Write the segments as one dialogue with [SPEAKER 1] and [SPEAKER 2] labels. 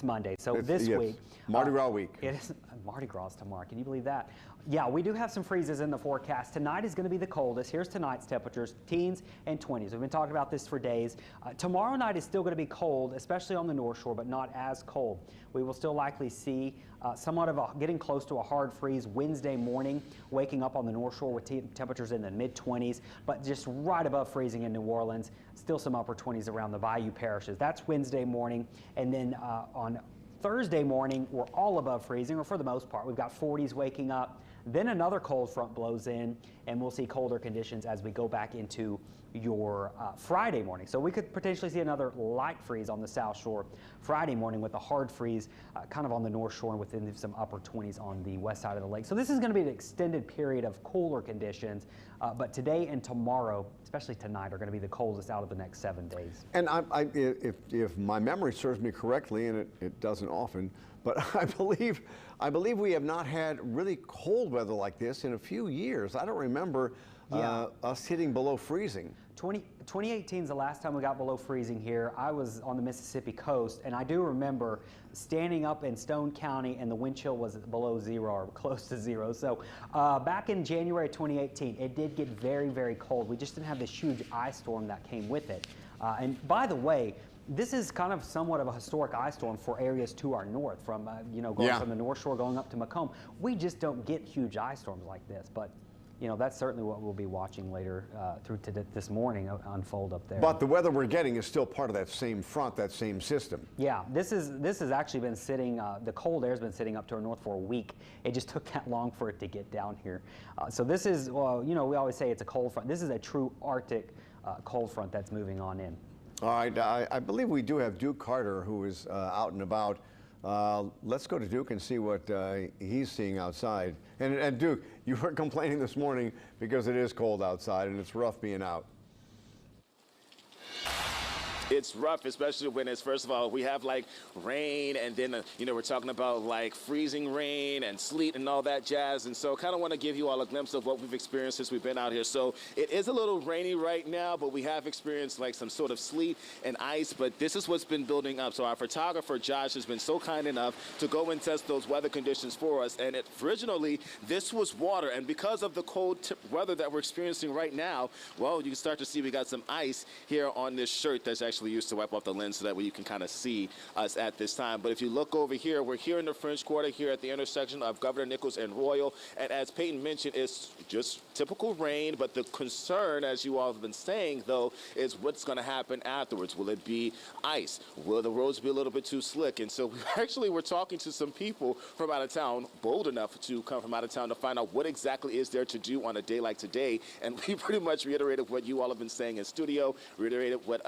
[SPEAKER 1] Monday. So this week,
[SPEAKER 2] Marti Gras week.
[SPEAKER 1] It is Marti Gras tomorrow. Can you believe that? Yeah, we do have some freezes in the forecast. Tonight is going to be the coldest. Here's tonight's temperatures, teens and 20s. We've been talking about this for days. Tomorrow night is still going to be cold, especially on the North Shore, but not as cold. We will still likely see somewhat of getting close to a hard freeze Wednesday morning, waking up on the North Shore with temperatures in the mid-20s, but just right above freezing in New Orleans. Still some upper 20s around the Bayou parishes. That's Wednesday morning, and then on Thursday morning, we're all above freezing, or for the most part. We've got 40s waking up. Then another cold front blows in, and we'll see colder conditions as we go back into your Friday morning. So we could potentially see another light freeze on the South Shore Friday morning with a hard freeze kind of on the North Shore and within some upper 20s on the west side of the lake. So this is going to be an extended period of cooler conditions, but today and tomorrow, especially tonight, are going to be the coldest out of the next 7 days.
[SPEAKER 2] And if my memory serves me correctly, and it doesn't often, but I believe we have not had really cold weather like this in a few years. I don't remember us hitting below freezing.
[SPEAKER 1] 2018 is the last time we got below freezing here. I was on the Mississippi coast, and I do remember standing up in Stone County, and the wind chill was below zero or close to zero. So back in January 2018, it did get very, very cold. We just didn't have this huge ice storm that came with it. And by the way, this is kind of somewhat of a historic ice storm for areas to our north, from going from the North Shore going up to Macomb. We just don't get huge ice storms like this, but that's certainly what we'll be watching later through to this morning unfold up there.
[SPEAKER 2] But the weather we're getting is still part of that same front, that same system.
[SPEAKER 1] Yeah, this has actually been sitting, the cold air's been sitting up to our north for a week. It just took that long for it to get down here. So this is, we always say it's a cold front. This is a true Arctic cold front that's moving on in.
[SPEAKER 2] All right, I believe we do have Duke Carter, who is out and about. Let's go to Duke and see what he's seeing outside. And Duke, you were complaining this morning because it is cold outside and it's rough being out.
[SPEAKER 3] It's rough, especially when it's, first of all, we have like rain, and then, we're talking about like freezing rain and sleet and all that jazz. And so kind of want to give you all a glimpse of what we've experienced since we've been out here. So it is a little rainy right now, but we have experienced like some sort of sleet and ice, but this is what's been building up. So our photographer, Josh, has been so kind enough to go and test those weather conditions for us. And originally, this was water. And because of the cold weather that we're experiencing right now, well, you can start to see we got some ice here on this shirt that's actually used to wipe off the lens so that way you can kind of see us at this time. But if you look over here, we're here in the French Quarter here at the intersection of Governor Nichols and Royal. And as Peyton mentioned, it's just typical rain. But the concern, as you all have been saying, though, is what's going to happen afterwards. Will it be ice? Will the roads be a little bit too slick? And so we're talking to some people from out of town, bold enough to come from out of town to find out what exactly is there to do on a day like today. And we pretty much reiterated what you all have been saying in studio, reiterated what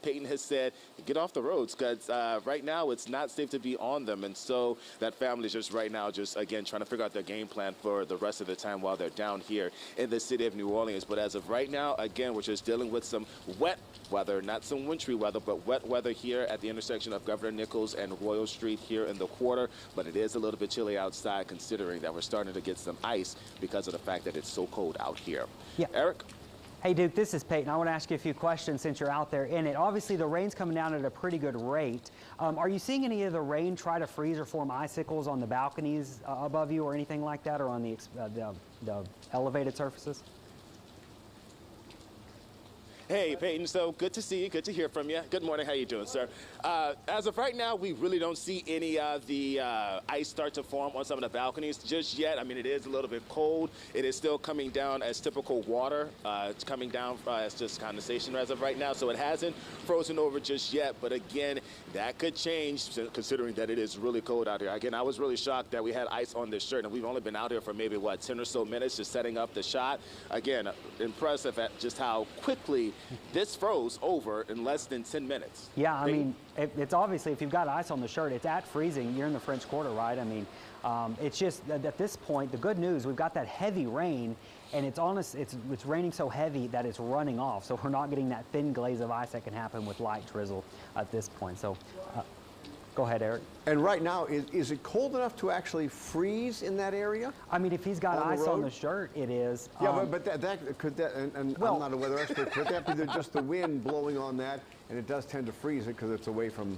[SPEAKER 3] Peyton has said. Get off the roads, because right now it's not safe to be on them. And so that family's just right now again trying to figure out their game plan for the rest of the time while they're down here in the city of New Orleans. But as of right now, again, we're just dealing with some wet weather, not some wintry weather, but wet weather here at the intersection of Governor Nichols and Royal Street here in the quarter. But it is a little bit chilly outside, considering that we're starting to get some ice because of the fact that it's so cold out here.
[SPEAKER 1] Yeah.
[SPEAKER 3] Eric?
[SPEAKER 1] Hey, Duke, this is Peyton. I want to ask you a few questions since you're out there in it. Obviously, the rain's coming down at a pretty good rate. Are you seeing any of the rain try to freeze or form icicles on the balconies above you or anything like that, or on the elevated surfaces?
[SPEAKER 3] Hey, Peyton, so good to see you, good to hear from you. Good morning, how you doing, sir? As of right now, we really don't see any of the ice start to form on some of the balconies just yet. I mean, it is a little bit cold. It is still coming down as typical water. It's coming down as just condensation as of right now, so it hasn't frozen over just yet. But again, that could change considering that it is really cold out here. Again, I was really shocked that we had ice on this shirt, and we've only been out here for maybe, 10 or so minutes just setting up the shot. Again, impressive at just how quickly this froze over in less than 10 minutes.
[SPEAKER 1] Yeah, I mean, it's obviously, if you've got ice on the shirt, it's at freezing. You're in the French Quarter, right? I mean, it's just at this point, the good news, we've got that heavy rain, and it's raining so heavy that it's running off. So we're not getting that thin glaze of ice that can happen with light drizzle at this point. So go ahead, Eric.
[SPEAKER 2] And right now, is it cold enough to actually freeze in that area?
[SPEAKER 1] I mean, if he's got ice on the shirt, it is.
[SPEAKER 2] Yeah, but well, I'm not a weather expert, could that be just the wind blowing on that, and it does tend to freeze it because it's away from...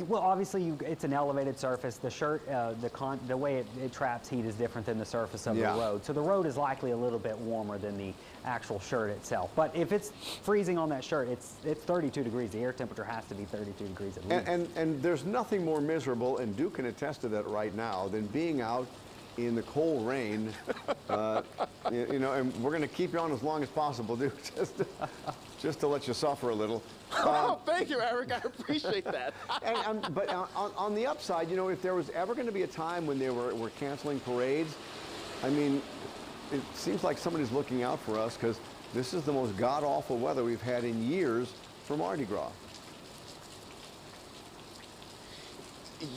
[SPEAKER 1] Well, obviously, it's an elevated surface. The shirt, the way it traps heat is different than the surface of the road. So the road is likely a little bit warmer than the actual shirt itself. But if it's freezing on that shirt, it's 32 degrees. The air temperature has to be 32 degrees at least.
[SPEAKER 2] And there's nothing more miserable, and Duke can attest to that right now, than being out in the cold rain. You know, and we're going to keep you on as long as possible, Duke, just to let you suffer a little.
[SPEAKER 3] Oh, thank you, Eric. I appreciate that.
[SPEAKER 2] But on the upside, you know, if there was ever going to be a time when they were canceling parades, I mean, it seems like somebody's looking out for us, because this is the most god-awful weather we've had in years for Mardi Gras.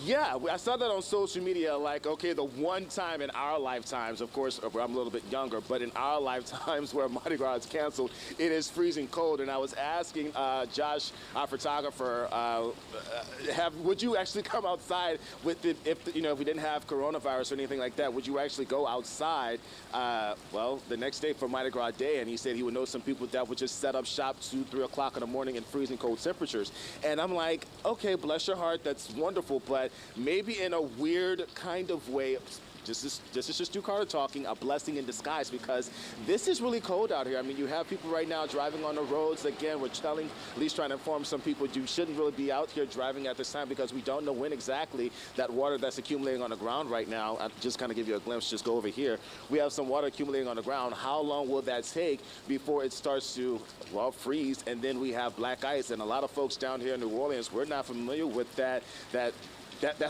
[SPEAKER 3] Yeah, I saw that on social media, like, okay, the one time in our lifetimes, of course, I'm a little bit younger, but in our lifetimes where Mardi Gras is canceled, it is freezing cold. And I was asking Josh, our photographer, would you actually come outside with it if we didn't have coronavirus or anything like that? Would you actually go outside, well, the next day for Mardi Gras Day? And he said he would know some people that would just set up shop 2, 3 o'clock in the morning in freezing cold temperatures. And I'm like, okay, bless your heart, that's wonderful, but maybe in a weird kind of way, this is just Stu Carter talking, a blessing in disguise, because this is really cold out here. I mean, you have people right now driving on the roads. Again, we're at least trying to inform some people you shouldn't really be out here driving at this time, because we don't know when exactly that water that's accumulating on the ground right now. I'll just kind of give you a glimpse, just go over here. We have some water accumulating on the ground. How long will that take before it starts to, well, freeze? And then we have black ice, and a lot of folks down here in New Orleans, we're not familiar with that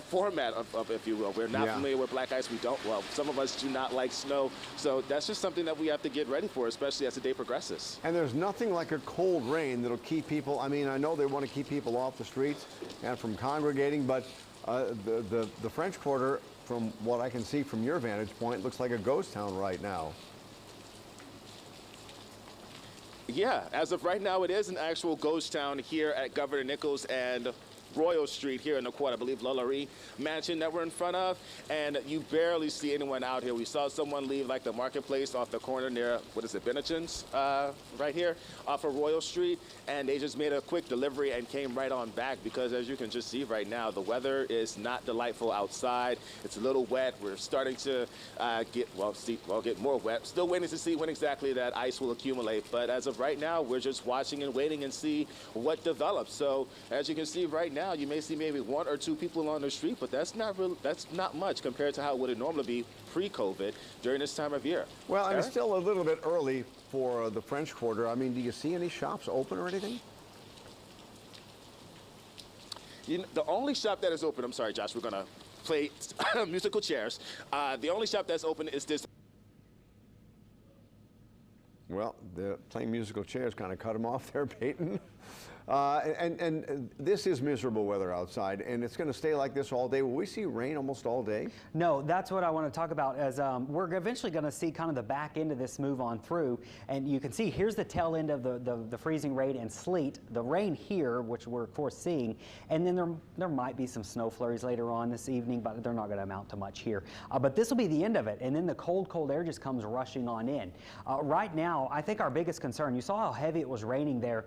[SPEAKER 3] format of, if you will. We're not familiar with black ice. We don't, well, some of us do not like snow. So that's just something that we have to get ready for, especially as the day progresses.
[SPEAKER 2] And there's nothing like a cold rain that'll keep people, I mean, I know they want to keep people off the streets and from congregating, but the French Quarter, from what I can see from your vantage point, looks like a ghost town right now.
[SPEAKER 3] Yeah, as of right now, it is an actual ghost town here at Governor Nichols and Royal Street here in the court, I believe Lollery mansion that we're in front of, and you barely see anyone out here. We saw someone leave like the marketplace off the corner near, what is it, Benetton's, right here off of Royal Street, and they just made a quick delivery and came right on back, because as you can just see right now, the weather is not delightful outside. It's a little wet. We're starting to get more wet. Still waiting to see when exactly that ice will accumulate, but as of right now, we're just watching and waiting and see what develops. So as you can see right now, you may see maybe 1 or 2 people on the street, but that's not much compared to how it would normally be pre-COVID during this time of year.
[SPEAKER 2] Well, and it's still a little bit early for the French Quarter. I mean, do you see any shops open or anything?
[SPEAKER 3] The only shop that is open, I'm sorry, Josh, we're going to play musical chairs. The only shop that's open is this.
[SPEAKER 2] Well, the playing musical chairs kind of cut them off there, Peyton. And this is miserable weather outside, and it's going to stay like this all day. Will we see rain almost all day?
[SPEAKER 1] No, that's what I want to talk about. As we're eventually going to see kind of the back end of this move on through, and you can see here's the tail end of the freezing rain and sleet. The rain here, which we're of course seeing, and then there might be some snow flurries later on this evening, but they're not going to amount to much here. But this will be the end of it, and then the cold air just comes rushing on in. Right now, I think our biggest concern, you saw how heavy it was raining there.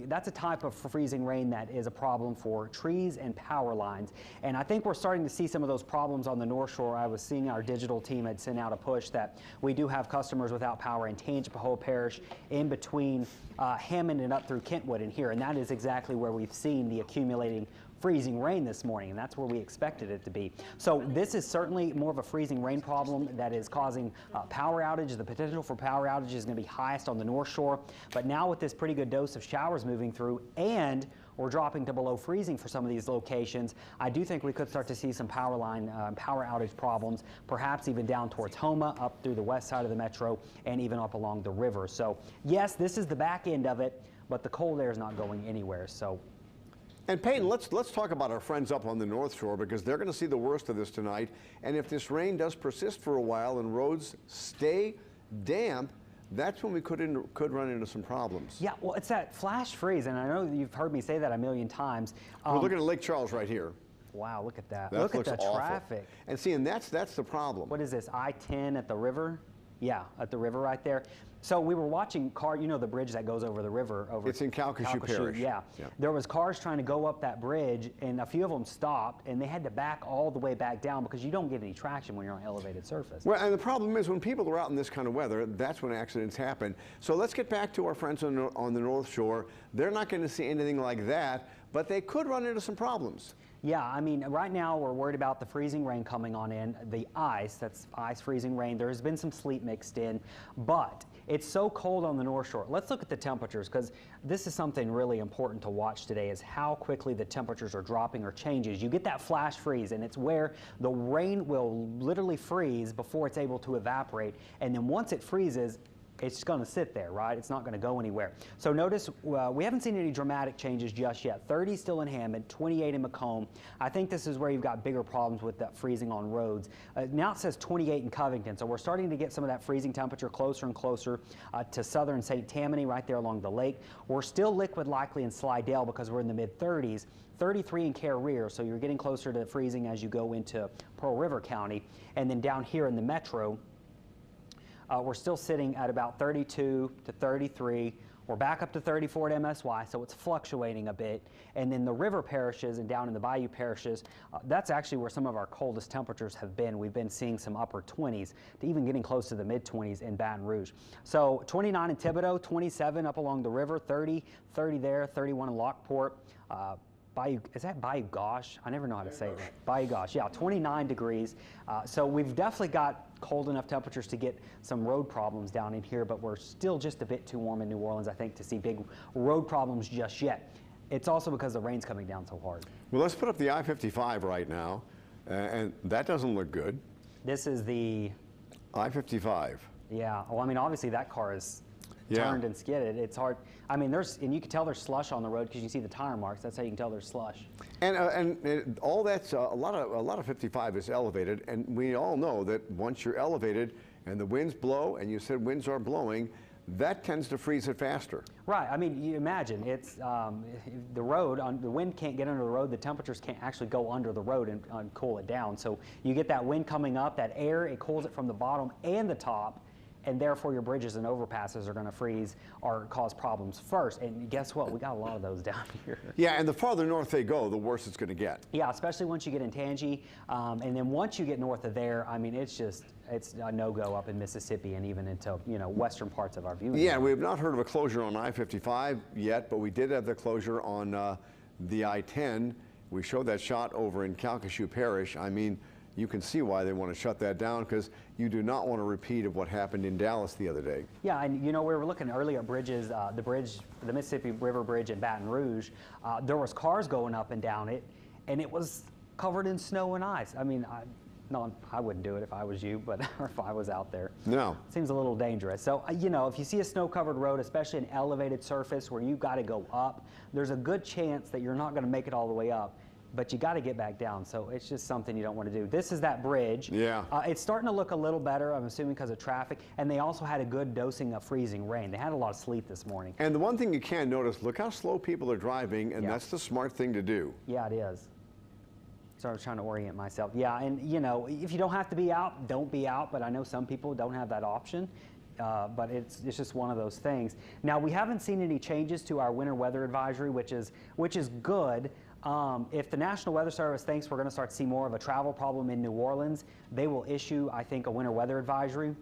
[SPEAKER 1] That's a type of freezing rain that is a problem for trees and power lines. And I think we're starting to see some of those problems on the North Shore. I was seeing our digital team had sent out a push that we do have customers without power in Tangipahoa Parish, in between Hammond and up through Kentwood and here. And that is exactly where we've seen the accumulating freezing rain this morning, and that's where we expected it to be. So this is certainly more of a freezing rain problem that is causing power outages. The potential for power outages is going to be highest on the North Shore, but now with this pretty good dose of showers moving through, and we're dropping to below freezing for some of these locations, I do think we could start to see some power outage problems, perhaps even down towards Houma, up through the west side of the metro, and even up along the river. So yes, this is the back end of it, but the cold air is not going anywhere. So.
[SPEAKER 2] And Peyton, let's talk about our friends up on the North Shore, because they're going to see the worst of this tonight. And if this rain does persist for a while and roads stay damp, that's when we could run into some problems. Yeah, well, it's that flash freeze, and I know you've heard me say that a million times. We're looking at Lake Charles right here. Wow, look at that. Look at the traffic. And see, and that's the problem. What is this, I-10 at the river? Yeah, at the river right there.
[SPEAKER 1] So we were watching you know the bridge that goes over the river over.
[SPEAKER 2] It's in Calcasieu Parish.
[SPEAKER 1] Yeah. There was cars trying to go up that bridge, and a few of them stopped, and they had to back all the way back down because you don't get any traction when you're on elevated surface.
[SPEAKER 2] Well, and the problem is when people are out in this kind of weather, that's when accidents happen. So let's get back to our friends on the North Shore. They're not going to see anything like that, but they could run into some problems.
[SPEAKER 1] Yeah, I mean, right now we're worried about the freezing rain coming on in, the ice, that's ice, freezing rain. There's been some sleet mixed in, but it's so cold on the North Shore. Let's look at the temperatures, because this is something really important to watch today, is how quickly the temperatures are dropping or changes. You get that flash freeze, and it's where the rain will literally freeze before it's able to evaporate, and then once it freezes, it's going to sit there, right? It's not going to go anywhere. So notice we haven't seen any dramatic changes just yet. 30 still in Hammond, 28 in Macomb. I think this is where you've got bigger problems with that freezing on roads. Now it says 28 in Covington, so we're starting to get some of that freezing temperature closer and closer to southern St. Tammany, right there along the lake. We're still liquid likely in Slidell because we're in the mid-30s. 33 in Carriere, so you're getting closer to freezing as you go into Pearl River County. And then down here in the metro, we're still sitting at about 32 to 33. We're back up to 34 at MSY, so it's fluctuating a bit. And then the river parishes and down in the bayou parishes, that's actually where some of our coldest temperatures have been. We've been seeing some upper 20s to even getting close to the mid-20s in Baton Rouge. So 29 in Thibodaux, 27 up along the river, 30 there, 31 in Lockport. Is that Bayou Gauche? I never know how to say that. Bayou Gauche, yeah, 29 degrees. So we've definitely got cold enough temperatures to get some road problems down in here, but we're still just a bit too warm in New Orleans, I think, to see big road problems just yet. It's also because the rain's coming down so hard.
[SPEAKER 2] Well, let's put up the I-55 right now, and that doesn't look good.
[SPEAKER 1] This is the
[SPEAKER 2] I-55.
[SPEAKER 1] Yeah, well, I mean, obviously that car is turned and skidded. It's hard. I mean, and you can tell there's slush on the road because you see the tire marks. That's how you can tell there's slush.
[SPEAKER 2] And all that's a lot of 55 is elevated, and we all know that once you're elevated and the winds blow, and you said winds are blowing, that tends to freeze it faster.
[SPEAKER 1] Right. I mean, you imagine it's the road. The wind can't get under the road. The temperatures can't actually go under the road and cool it down. So you get that wind coming up, that air, it cools it from the bottom and the top. And therefore your bridges and overpasses are going to freeze or cause problems first. And guess what? We got a lot of those down here.
[SPEAKER 2] Yeah, and the farther north they go, the worse it's going to get.
[SPEAKER 1] Yeah, especially once you get in Tangi. And then once you get north of there, I mean, it's a no-go up in Mississippi and even into, western parts of our viewing.
[SPEAKER 2] Yeah, we have not heard of a closure on I-55 yet, but we did have the closure on the I-10. We showed that shot over in Calcasieu Parish. I mean, you can see why they want to shut that down, because you do not want a repeat of what happened in Dallas the other day.
[SPEAKER 1] Yeah, and we were looking earlier at bridges, the Mississippi River Bridge in Baton Rouge. There was cars going up and down it, and it was covered in snow and ice. I mean, I wouldn't do it if I was you, but or if I was out there.
[SPEAKER 2] No.
[SPEAKER 1] It seems a little dangerous. So, if you see a snow-covered road, especially an elevated surface where you've got to go up, there's a good chance that you're not going to make it all the way up. But you got to get back down, so it's just something you don't want to do. This is that bridge.
[SPEAKER 2] Yeah.
[SPEAKER 1] It's starting to look a little better, I'm assuming, because of traffic, and they also had a good dosing of freezing rain. They had a lot of sleet this morning.
[SPEAKER 2] And the one thing you can notice, look how slow people are driving, and that's the smart thing to do.
[SPEAKER 1] Yeah, it is. So I was trying to orient myself. Yeah, and if you don't have to be out, don't be out, but I know some people don't have that option. But it's just one of those things. Now, we haven't seen any changes to our winter weather advisory, which is good. If the National Weather Service thinks we're going to start to see more of a travel problem in New Orleans, they will issue, I think, a winter weather advisory.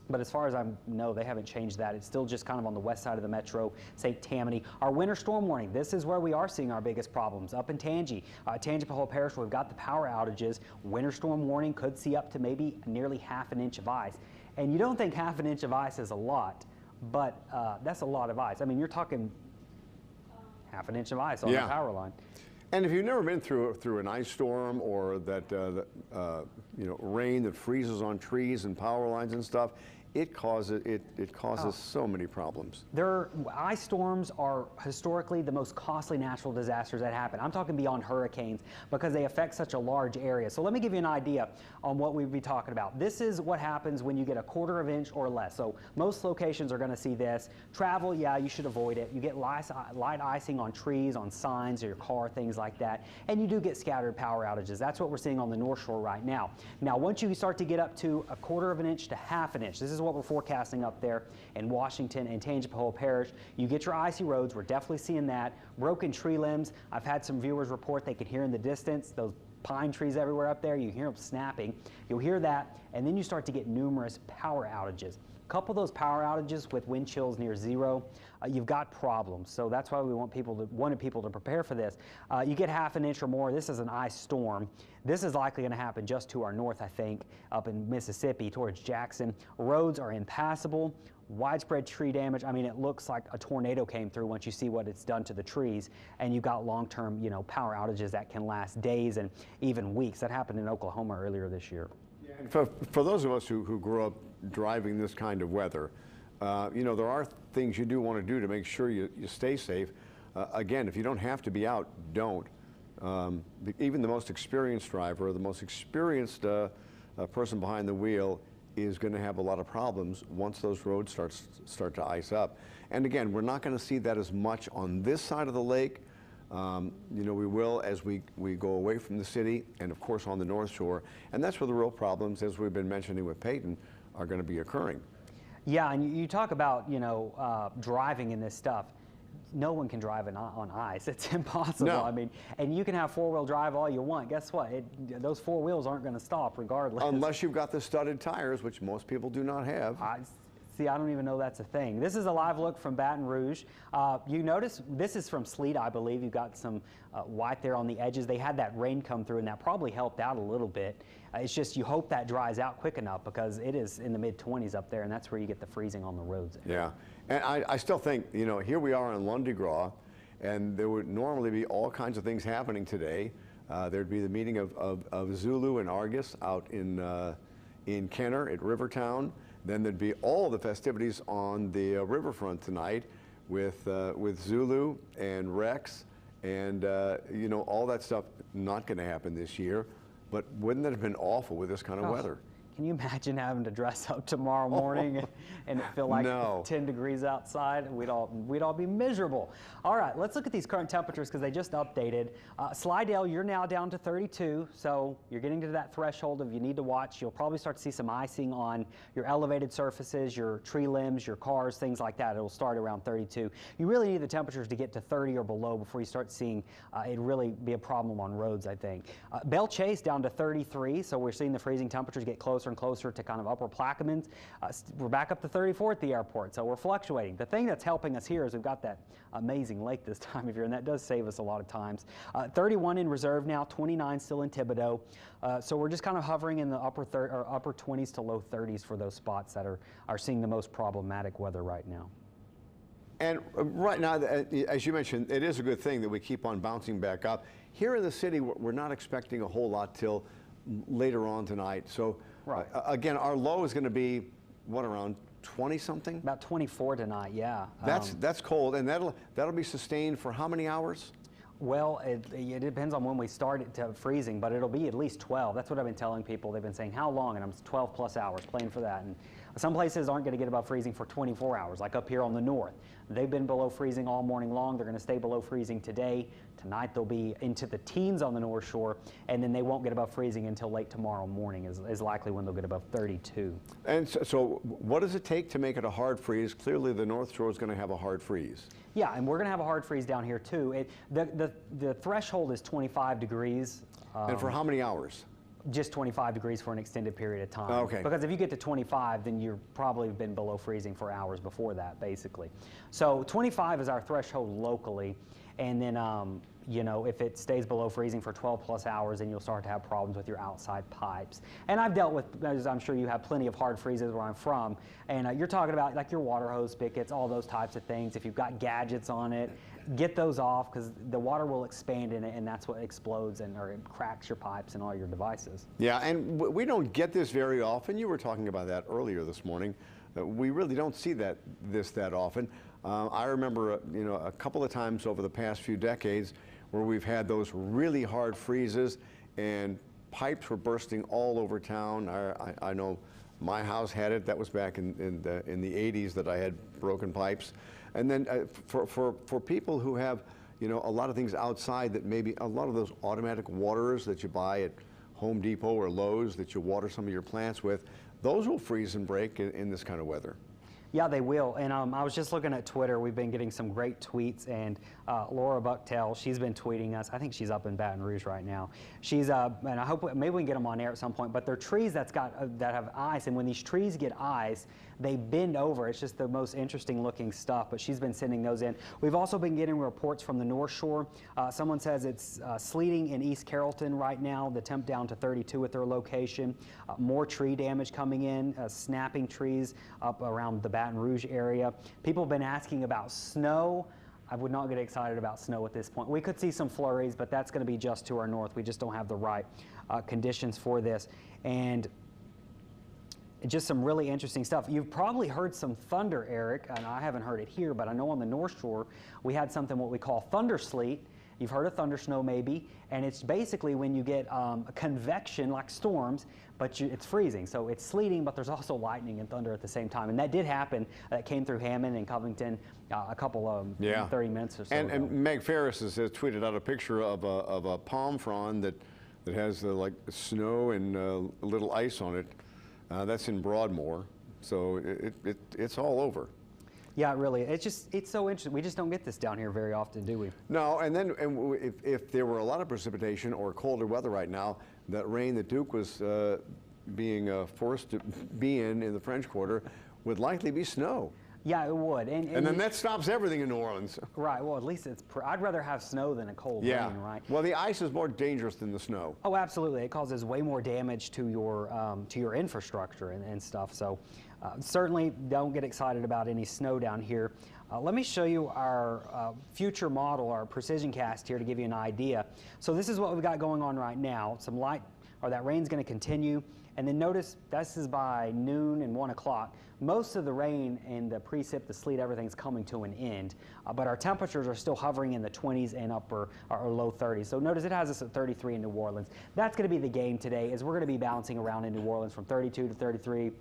[SPEAKER 1] But as far as I know, they haven't changed that. It's still just kind of on the west side of the metro, St. Tammany. Our winter storm warning, this is where we are seeing our biggest problems. Up in Tangipahoa Parish, we've got the power outages. Winter storm warning could see up to maybe nearly half an inch of ice. And you don't think half an inch of ice is a lot, but that's a lot of ice. I mean, you're talking half an inch of ice on the power line.
[SPEAKER 2] And if you've never been through an ice storm or that rain that freezes on trees and power lines and stuff, it causes so many problems.
[SPEAKER 1] Ice storms are historically the most costly natural disasters that happen. I'm talking beyond hurricanes because they affect such a large area. So let me give you an idea on what we'd be talking about. This is what happens when you get a quarter of an inch or less. So most locations are going to see this. Travel, yeah, you should avoid it. You get light icing on trees, on signs, or your car, things like that. And you do get scattered power outages. That's what we're seeing on the North Shore right now. Now, once you start to get up to a quarter of an inch to half an inch, this is what we're forecasting up there in Washington and Tangipahoa Parish. You get your icy roads. We're definitely seeing that. Broken tree limbs. I've had some viewers report they can hear in the distance those pine trees everywhere up there. You hear them snapping. You'll hear that, and then you start to get numerous power outages. Couple those power outages with wind chills near zero, you've got problems. So that's why we wanted people to prepare for this. You get half an inch or more. This is an ice storm. This is likely going to happen just to our north, I think, up in Mississippi towards Jackson. Roads are impassable. Widespread tree damage. I mean, it looks like a tornado came through once you see what it's done to the trees. And you've got long-term, power outages that can last days and even weeks. That happened in Oklahoma earlier this year.
[SPEAKER 2] And for those of us who grew up driving this kind of weather, there are things you do want to do to make sure you stay safe. Again, if you don't have to be out, don't. Even the most experienced driver, or the most experienced person behind the wheel is going to have a lot of problems once those roads start to ice up. And again, we're not going to see that as much on this side of the lake. We will as we go away from the city, and of course on the North Shore. And that's where the real problems, as we've been mentioning with Peyton, are going to be occurring.
[SPEAKER 1] Yeah, and you talk about, driving in this stuff. No one can drive on ice. It's impossible.
[SPEAKER 2] No.
[SPEAKER 1] I mean, and you can have four-wheel drive all you want. Guess what? Those four wheels aren't going to stop regardless.
[SPEAKER 2] Unless you've got the studded tires, which most people do not have.
[SPEAKER 1] See, I don't even know that's a thing. This is a live look from Baton Rouge. You notice this is from sleet, I believe. You've got some white there on the edges. They had that rain come through, and that probably helped out a little bit. It's just you hope that dries out quick enough, because it is in the mid-20s up there, and that's where you get the freezing on the roads.
[SPEAKER 2] Yeah, and I still think, here we are in Marti Gras, and there would normally be all kinds of things happening today. There'd be the meeting of Zulu and Argus out in Kenner at Rivertown. Then there'd be all the festivities on the riverfront tonight with Zulu and Rex, and all that stuff. Not going to happen this year, but wouldn't that have been awful with this kind of weather?
[SPEAKER 1] Can you imagine having to dress up tomorrow morning and it feel like 10 degrees outside? We'd all be miserable. All right, let's look at these current temperatures because they just updated. Slidell, you're now down to 32, so you're getting to that threshold of you need to watch. You'll probably start to see some icing on your elevated surfaces, your tree limbs, your cars, things like that. It'll start around 32. You really need the temperatures to get to 30 or below before you start seeing it really be a problem on roads, I think. Belle Chase down to 33, so we're seeing the freezing temperatures get closer and closer to kind of upper Plaquemines. We're back up to 34 at the airport, so we're fluctuating. The thing that's helping us here is we've got that amazing lake this time of year, and that does save us a lot of times. 31 in Reserve now, 29 still in Thibodaux. So we're just kind of hovering in the upper 20s to low 30s for those spots that are seeing the most problematic weather right now.
[SPEAKER 2] And right now, as you mentioned, it is a good thing that we keep on bouncing back up. Here in the city, we're not expecting a whole lot till later on tonight. So
[SPEAKER 1] right.
[SPEAKER 2] Again, our low is going to be, what, around 20 something?
[SPEAKER 1] About 24 tonight, yeah.
[SPEAKER 2] That's cold, and that'll be sustained for how many hours?
[SPEAKER 1] Well, it depends on when we start it to freezing, but it'll be at least 12. That's what I've been telling people. They've been saying, how long? And I'm 12 plus hours, playing for that. And some places aren't going to get above freezing for 24 hours, like up here on the north. They've been below freezing all morning long. They're going to stay below freezing today. Tonight they'll be into the teens on the North Shore, and then they won't get above freezing until late tomorrow morning is likely when they'll get above 32. And
[SPEAKER 2] so what does it take to make it a hard freeze? Clearly the North Shore is going to have a hard freeze.
[SPEAKER 1] Yeah, and we're going to have a hard freeze down here too. The threshold is 25 degrees.
[SPEAKER 2] And for how many hours?
[SPEAKER 1] Just 25 degrees for an extended period of time.
[SPEAKER 2] Okay.
[SPEAKER 1] Because if you get to 25, then you've probably been below freezing for hours before that, basically. So 25 is our threshold locally, and then if it stays below freezing for 12 plus hours, then you'll start to have problems with your outside pipes. And I've dealt with, as I'm sure you have, plenty of hard freezes where I'm from, and you're talking about like your water hose spigots, all those types of things. If you've got gadgets on it, get those off, because the water will expand in it, and that's what explodes or it cracks your pipes and all your devices.
[SPEAKER 2] Yeah, and we don't get this very often. You were talking about that earlier this morning. We really don't see that often. I remember a couple of times over the past few decades where we've had those really hard freezes and pipes were bursting all over town. I know my house had it. That was back in the 80s that I had broken pipes. And then for people who have a lot of things outside, that maybe a lot of those automatic waterers that you buy at Home Depot or Lowe's that you water some of your plants with, those will freeze and break in this kind of weather.
[SPEAKER 1] Yeah, they will. And I was just looking at Twitter. We've been getting some great tweets. And Laura Bucktail, she's been tweeting us. I think she's up in Baton Rouge right now. She's and I hope maybe we can get them on air at some point. But they're trees that have ice. And when these trees get ice, they bend over. It's just the most interesting looking stuff. But she's been sending those in. We've also been getting reports from the North Shore. Someone says it's sleeting in East Carrollton right now. The temp down to 32 at their location. More tree damage coming in, snapping trees up around the Baton Rouge area. People have been asking about snow. I would not get excited about snow at this point. We could see some flurries, but that's going to be just to our north. We just don't have the right conditions for this. And just some really interesting stuff. You've probably heard some thunder, Eric, and I haven't heard it here, but I know on the North Shore we had something what we call thunder sleet. You've heard of thunder snow maybe, and it's basically when you get a convection like storms, but it's freezing. So it's sleeting, but there's also lightning and thunder at the same time. And that did happen. That came through Hammond and Covington a couple of 30 minutes or so ago.
[SPEAKER 2] And Meg Ferris has tweeted out a picture of a palm frond that has like snow and a little ice on it. That's in Broadmoor. So it's all over.
[SPEAKER 1] Yeah, really. It's so interesting. We just don't get this down here very often, do we?
[SPEAKER 2] No, and then if there were a lot of precipitation or colder weather right now, that rain that Duke was being forced to be in the French Quarter would likely be snow.
[SPEAKER 1] Yeah, it would.
[SPEAKER 2] And then that stops everything in New Orleans.
[SPEAKER 1] Right. Well, at least I'd rather have snow than a cold rain, right?
[SPEAKER 2] Well, the ice is more dangerous than the snow.
[SPEAKER 1] Oh, absolutely. It causes way more damage to your infrastructure and stuff. So certainly don't get excited about any snow down here. Let me show you our future model, our precision cast here to give you an idea. So this is what we've got going on right now. Some light, or that rain's going to continue. And then notice this is by noon and 1 o'clock. Most of the rain and the precip, the sleet, everything's coming to an end. But our temperatures are still hovering in the 20s and upper or low 30s. So notice it has us at 33 in New Orleans. That's going to be the game today, is we're going to be bouncing around in New Orleans from 32 to 33,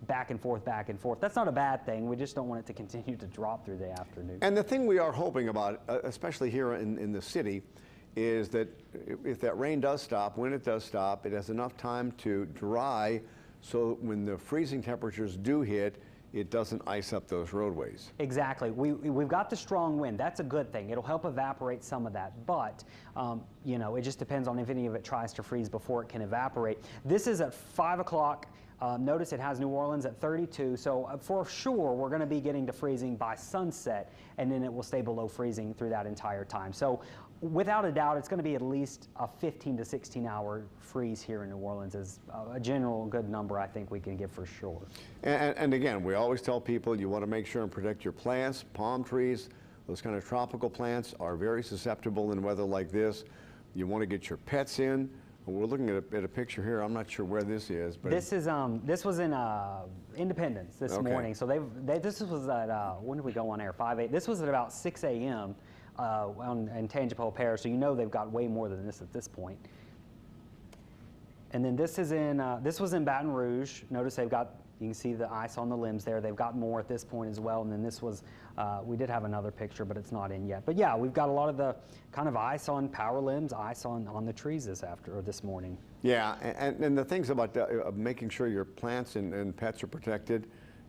[SPEAKER 1] back and forth, back and forth. That's not a bad thing. We just don't want it to continue to drop through the afternoon.
[SPEAKER 2] And the thing we are hoping about, especially here in the city, is that if that rain does stop, when it does stop, it has enough time to dry so when the freezing temperatures do hit, it doesn't ice up those roadways.
[SPEAKER 1] Exactly. We've got the strong wind. That's a good thing. It'll help evaporate some of that. But, you know, it just depends on if any of it tries to freeze before it can evaporate. This is at 5 o'clock. Notice it has New Orleans at 32, so for sure we're going to be getting to freezing by sunset, and then it will stay below freezing through that entire time. So without a doubt, it's going to be at least a 15 to 16 hour freeze here in New Orleans is a general good number I think we can give for sure.
[SPEAKER 2] And again, we always tell people you want to make sure and protect your plants. Palm trees, those kind of tropical plants are very susceptible in weather like this. You want to get your pets in. We're looking at a picture here. I'm not sure where this is, but
[SPEAKER 1] this was in Independence this morning. So this was at when did we go on air? 5-8. This was at about 6 a.m. In Tangipahoa Parish. So you know they've got way more than this at this point. And then this is this was in Baton Rouge. Notice they've got, you can see the ice on the limbs there. They've got more at this point as well. And then this was, we did have another picture, but it's not in yet. But yeah, we've got a lot of the kind of ice on power limbs, ice on the trees this morning.
[SPEAKER 2] Yeah, and the things about making sure your plants and pets are protected,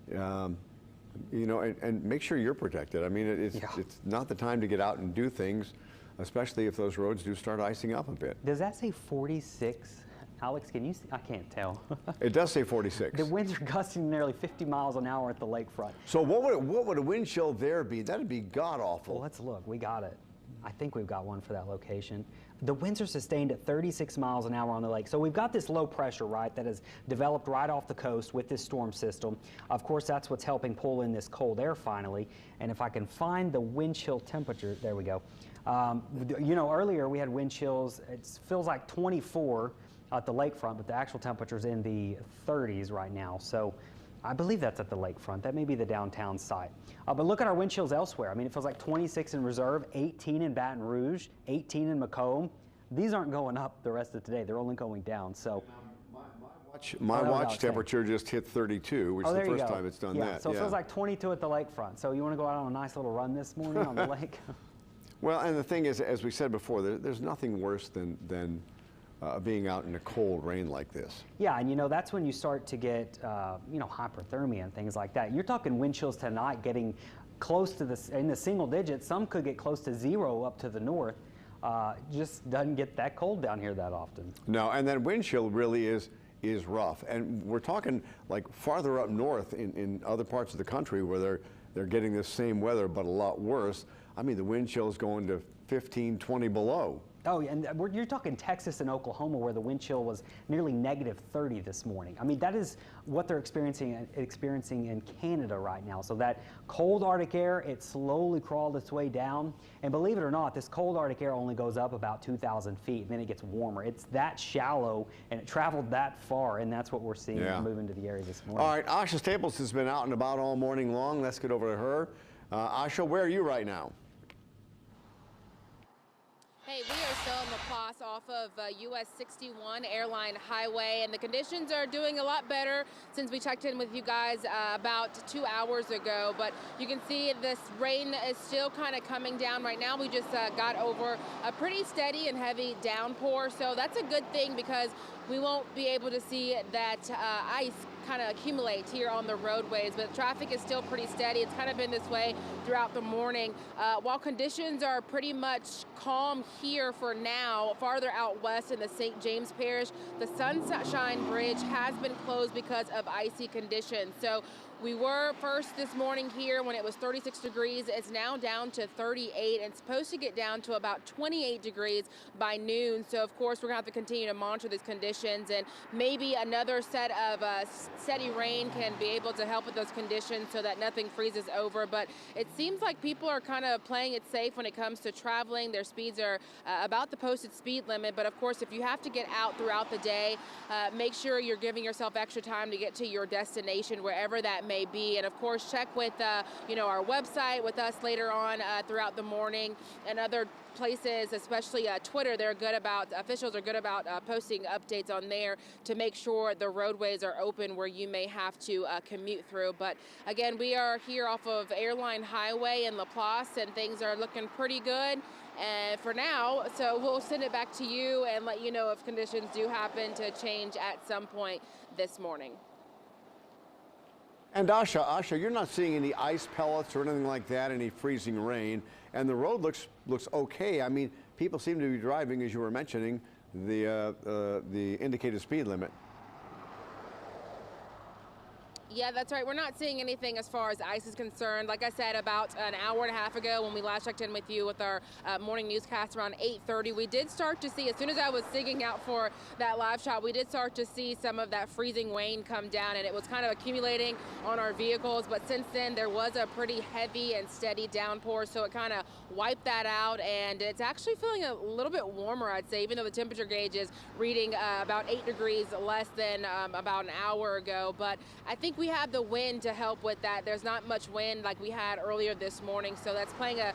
[SPEAKER 2] you know, and make sure you're protected. I mean, it's not the time to get out and do things, especially if those roads do start icing up a bit.
[SPEAKER 1] Does that say 46? Alex, can you see? I can't tell.
[SPEAKER 2] It does say 46.
[SPEAKER 1] The winds are gusting nearly 50 miles an hour at the lakefront.
[SPEAKER 2] So what would a wind chill there be? That'd be god-awful.
[SPEAKER 1] Well, let's look. We got it. I think we've got one for that location. The winds are sustained at 36 miles an hour on the lake. So we've got this low pressure, right, that has developed right off the coast with this storm system. Of course, that's what's helping pull in this cold air finally. And if I can find the wind chill temperature, there we go. You know, earlier we had wind chills. It feels like 24 at the lakefront, but the actual temperature's in the 30s right now. So I believe that's at the lakefront. That may be the downtown site. But look at our wind chills elsewhere. I mean, it feels like 26 in Reserve, 18 in Baton Rouge, 18 in Macomb. These aren't going up the rest of today. They're only going down. So
[SPEAKER 2] my watch temperature just hit 32, which is the first time it's done that.
[SPEAKER 1] So it feels like 22 at the lakefront. So you want to go out on a nice little run this morning on the lake?
[SPEAKER 2] Well, and the thing is, as we said before, there's nothing worse than being out in the cold rain like this.
[SPEAKER 1] Yeah, and that's when you start to get hyperthermia and things like that. You're talking wind chills tonight getting close to in the single digits. Some could get close to 0 up to the north. Just doesn't get that cold down here that often.
[SPEAKER 2] No, and that wind chill really is rough. And we're talking like farther up north in other parts of the country where they're getting this same weather, but a lot worse. I mean, the wind chill is going to 15, 20 below.
[SPEAKER 1] Oh, yeah, and you're talking Texas and Oklahoma, where the wind chill was nearly -30 this morning. I mean, that is what they're experiencing in Canada right now. So that cold Arctic air, it slowly crawled its way down. And believe it or not, this cold Arctic air only goes up about 2,000 feet, and then it gets warmer. It's that shallow, and it traveled that far, and that's what we're seeing move into the area this morning.
[SPEAKER 2] All right, Asha Staples has been out and about all morning long. Let's get over to her. Asha, where are you right now?
[SPEAKER 4] Hey, we are still in Lafourche off of US 61 Airline Highway, and the conditions are doing a lot better since we checked in with you guys about 2 hours ago. But you can see this rain is still kind of coming down right now. We just got over a pretty steady and heavy downpour, so that's a good thing because we won't be able to see that ice kind of accumulate here on the roadways, but traffic is still pretty steady. It's kind of been this way throughout the morning. While conditions are pretty much calm here for now, farther out west in the St. James Parish, the Sunshine Bridge has been closed because of icy conditions. So we were first this morning here when it was 36 degrees. It's now down to 38 and it's supposed to get down to about 28 degrees by noon. So of course we're gonna have to continue to monitor these conditions, and maybe another set of steady rain can be able to help with those conditions so that nothing freezes over. But it seems like people are kind of playing it safe when it comes to traveling. Their speeds are about the posted speed limit. But of course, if you have to get out throughout the day, make sure you're giving yourself extra time to get to your destination, wherever that may be. And of course, check with our website with us later on throughout the morning, and other places, especially Twitter. Officials are good about posting updates on there to make sure the roadways are open where you may have to commute through. But again, we are here off of Airline Highway in Lafourche, and things are looking pretty good for now. So we'll send it back to you and let you know if conditions do happen to change at some point this morning.
[SPEAKER 2] And Asha, you're not seeing any ice pellets or anything like that, any freezing rain, and the road looks okay. I mean, people seem to be driving, as you were mentioning, the indicated speed limit.
[SPEAKER 4] Yeah, that's right. We're not seeing anything as far as ice is concerned. Like I said, about an hour and a half ago when we last checked in with you with our morning newscast around 8:30, we did start to see, as soon as I was digging out for that live shot, we did start to see some of that freezing rain come down, and it was kind of accumulating on our vehicles. But since then, there was a pretty heavy and steady downpour, so it kind of wiped that out, and it's actually feeling a little bit warmer, I'd say, even though the temperature gauge is reading about 8 degrees less than about an hour ago. But I think we have the wind to help with that. There's not much wind like we had earlier this morning, so that's playing a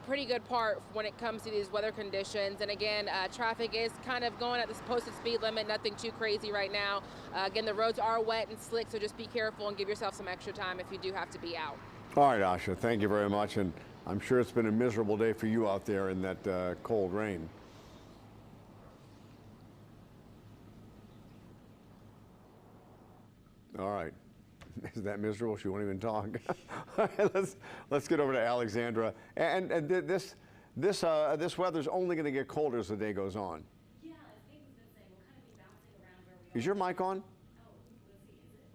[SPEAKER 4] pretty good part when it comes to these weather conditions. And again, traffic is kind of going at this posted speed limit, nothing too crazy right now. Again, the roads are wet and slick, so just be careful and give yourself some extra time if you do have to be out.
[SPEAKER 2] All right, Asha, thank you very much, and I'm sure it's been a miserable day for you out there in that cold rain. All right. Is that miserable? She won't even talk. All right, let's get over to Alexandra. And this weather's only going to get colder as the day goes on.
[SPEAKER 5] Yeah, as Peyton's been saying, we'll kind of be bouncing around where we are.
[SPEAKER 2] Is your mic on?
[SPEAKER 5] Oh, let's see. Is it?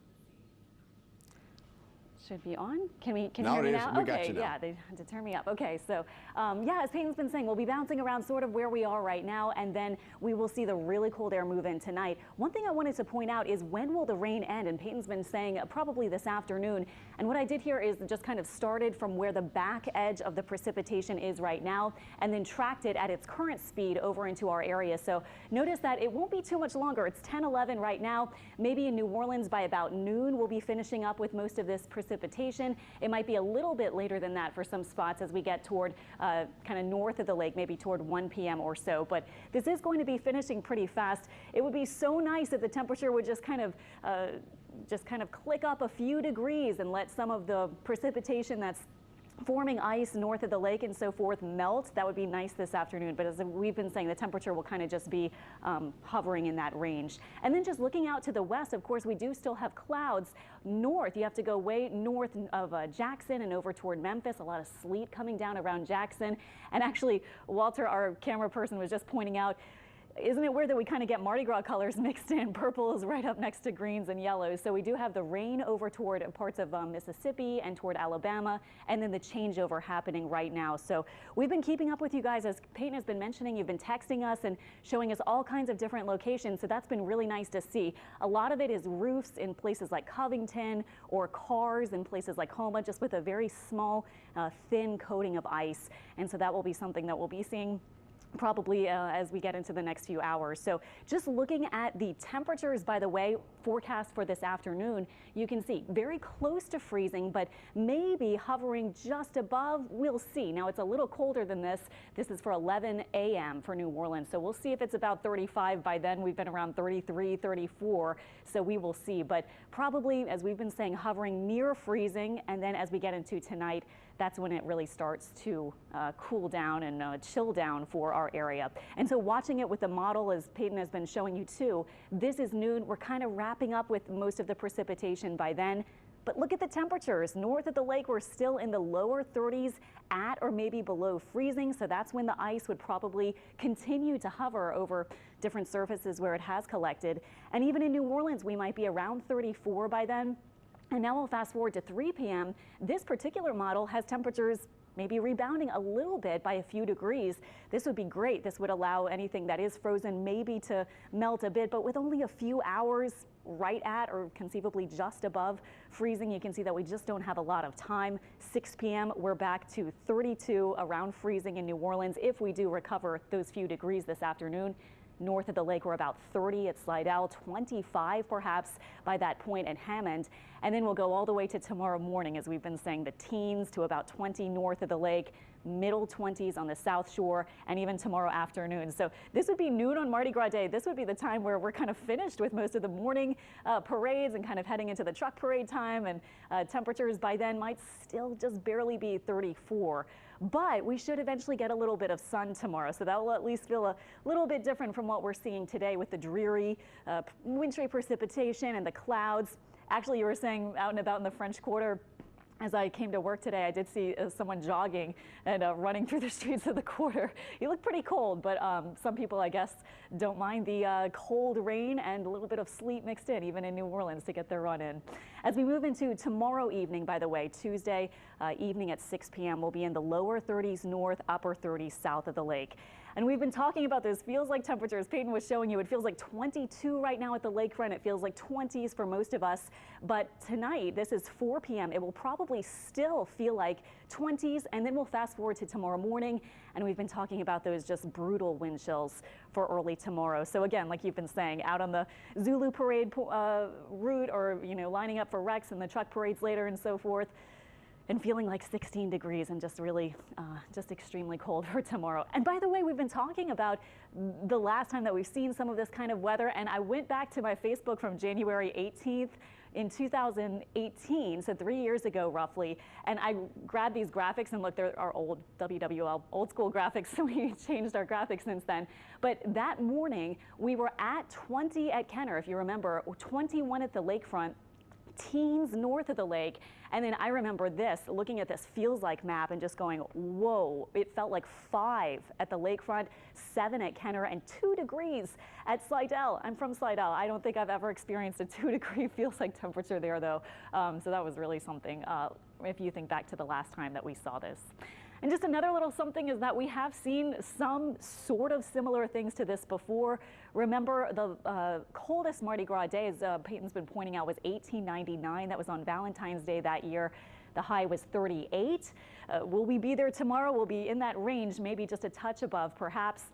[SPEAKER 5] Let's see.
[SPEAKER 6] Should be on. Can you
[SPEAKER 2] Now
[SPEAKER 6] hear me
[SPEAKER 2] it is.
[SPEAKER 6] now?
[SPEAKER 2] We
[SPEAKER 6] Okay,
[SPEAKER 2] got you now.
[SPEAKER 6] yeah, they had to turn me up. Okay, so yeah, as Peyton's been saying, we'll be bouncing around sort of where we are right now, and then we will see the really cold air move in tonight. One thing I wanted to point out is, when will the rain end? And Peyton's been saying probably this afternoon. And what I did here is just kind of started from where the back edge of the precipitation is right now, and then tracked it at its current speed over into our area. So notice that it won't be too much longer. It's 10:11 right now. Maybe in New Orleans by about noon we'll be finishing up with most of this precipitation. It might be a little bit later than that for some spots as we get toward kind of north of the lake, maybe toward 1 p.m. or so. But this is going to be finishing pretty fast. It would be so nice if the temperature would just kind of click up a few degrees and let some of the precipitation that's forming ice north of the lake and so forth melt. That would be nice this afternoon, but as we've been saying, the temperature will kind of just be hovering in that range. And then just looking out to the west, of course, we do still have clouds north. You have to go way north of Jackson and over toward Memphis. A lot of sleet coming down around Jackson. And actually, Walter, our camera person, was just pointing out, isn't it weird that we kind of get Mardi Gras colors mixed in? Purple is right up next to greens and yellows. So we do have the rain over toward parts of Mississippi and toward Alabama, and then the changeover happening right now. So we've been keeping up with you guys, as Peyton has been mentioning. You've been texting us and showing us all kinds of different locations. So that's been really nice to see. A lot of it is roofs in places like Covington, or cars in places like Houma, just with a very small, thin coating of ice. And so that will be something that we'll be seeing probably as we get into the next few hours. So just looking at the temperatures, by the way, forecast for this afternoon, you can see very close to freezing, but maybe hovering just above. We'll see. Now it's a little colder than this. This is for 11 a.m. for New Orleans. So we'll see if it's about 35 by then. We've been around 33, 34. So we will see, but probably, as we've been saying, hovering near freezing. And then as we get into tonight, that's when it really starts to cool down and chill down for our area. And so watching it with the model, as Peyton has been showing you too, this is noon. We're kind of wrapping up with most of the precipitation by then. But look at the temperatures. North of the lake, we're still in the lower 30s at or maybe below freezing. So that's when the ice would probably continue to hover over different surfaces where it has collected. And even in New Orleans, we might be around 34 by then. And now we'll fast forward to 3 p.m. This particular model has temperatures maybe rebounding a little bit by a few degrees. This would be great. This would allow anything that is frozen maybe to melt a bit, but with only a few hours right at or conceivably just above freezing, you can see that we just don't have a lot of time. 6 p.m. we're back to 32 around freezing in New Orleans if we do recover those few degrees this afternoon. North of the lake, we're about 30 at Slidell, 25 perhaps by that point at Hammond. And then we'll go all the way to tomorrow morning, as we've been saying, the teens to about 20 north of the lake, middle 20s on the South Shore, and even tomorrow afternoon. So this would be noon on Mardi Gras Day. This would be the time where we're kind of finished with most of the morning parades and kind of heading into the truck parade time. And temperatures by then might still just barely be 34. But we should eventually get a little bit of sun tomorrow, so that will at least feel a little bit different from what we're seeing today with the dreary, wintry precipitation and the clouds. Actually, you were saying out and about in the French Quarter, as I came to work today, I did see someone jogging and running through the streets of the quarter. He looked pretty cold, but some people, I guess, don't mind the cold rain and a little bit of sleet mixed in, even in New Orleans, to get their run in. As we move into tomorrow evening, by the way, Tuesday evening at 6 p.m., we'll be in the lower 30s north, upper 30s south of the lake. And we've been talking about this feels like temperatures. Peyton was showing you, it feels like 22 right now at the lakefront. It feels like 20s for most of us. But tonight, this is 4 p.m., it will probably still feel like 20s, and then we'll fast forward to tomorrow morning. And we've been talking about those just brutal wind chills for early tomorrow. So again, like you've been saying, out on the Zulu parade route, or, you know, lining up for Rex and the truck parades later and so forth, and feeling like 16 degrees and just really just extremely cold for tomorrow. And by the way, we've been talking about the last time that we've seen some of this kind of weather, and I went back to my Facebook from January 18th in 2018, so 3 years ago roughly, and I grabbed these graphics, and look, they're our old WWL, old school graphics, so we changed our graphics since then. But that morning, we were at 20 at Kenner, if you remember, 21 at the lakefront, teens north of the lake. And then I remember this, looking at this feels like map and just going, whoa, it felt like 5 at the lakefront, 7 at Kenner, and 2 degrees at Slidell. I'm from Slidell. I don't think I've ever experienced a 2-degree feels like temperature there, though. So that was really something if you think back to the last time that we saw this. And just another little something is that we have seen some sort of similar things to this before. Remember, the coldest Mardi Gras day, as Peyton's been pointing out, was 1899. That was on Valentine's Day that year. The high was 38. Will we be there tomorrow? We'll be in that range, maybe just a touch above, perhaps,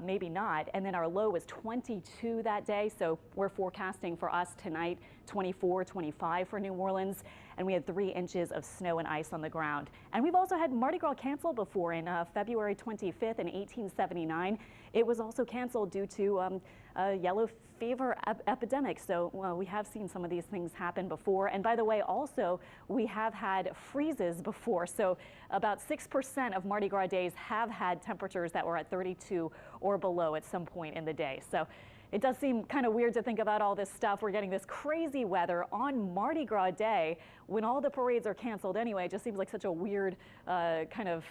[SPEAKER 6] maybe not. And then our low was 22 that day. So we're forecasting for us tonight 24, 25 for New Orleans. and we had 3 inches of snow and ice on the ground. And we've also had Mardi Gras canceled before. In February 25th in 1879, it was also canceled due to a yellow fever epidemic. So we have seen some of these things happen before. And by the way, also we have had freezes before. So about 6% of Mardi Gras days have had temperatures that were at 32 or below at some point in the day. So it does seem kind of weird to think about all this stuff. We're getting this crazy weather on Mardi Gras Day when all the parades are canceled anyway. It just seems like such a weird kind of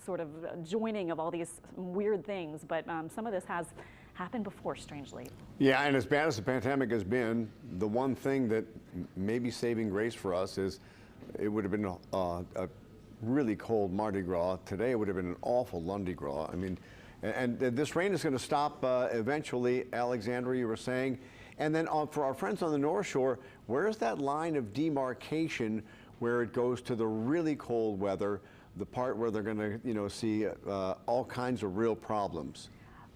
[SPEAKER 6] sort of joining of all these weird things. But some of this has happened before, strangely.
[SPEAKER 2] Yeah, and as bad as the pandemic has been, the one thing that may be saving grace for us is it would have been a really cold Mardi Gras. Today it would have been an awful Lundi Gras. I mean, and this rain is going to stop eventually, Alexandra, you were saying. And then for our friends on the North Shore, where's that line of demarcation where it goes to the really cold weather, the part where they're going to, see all kinds of real problems?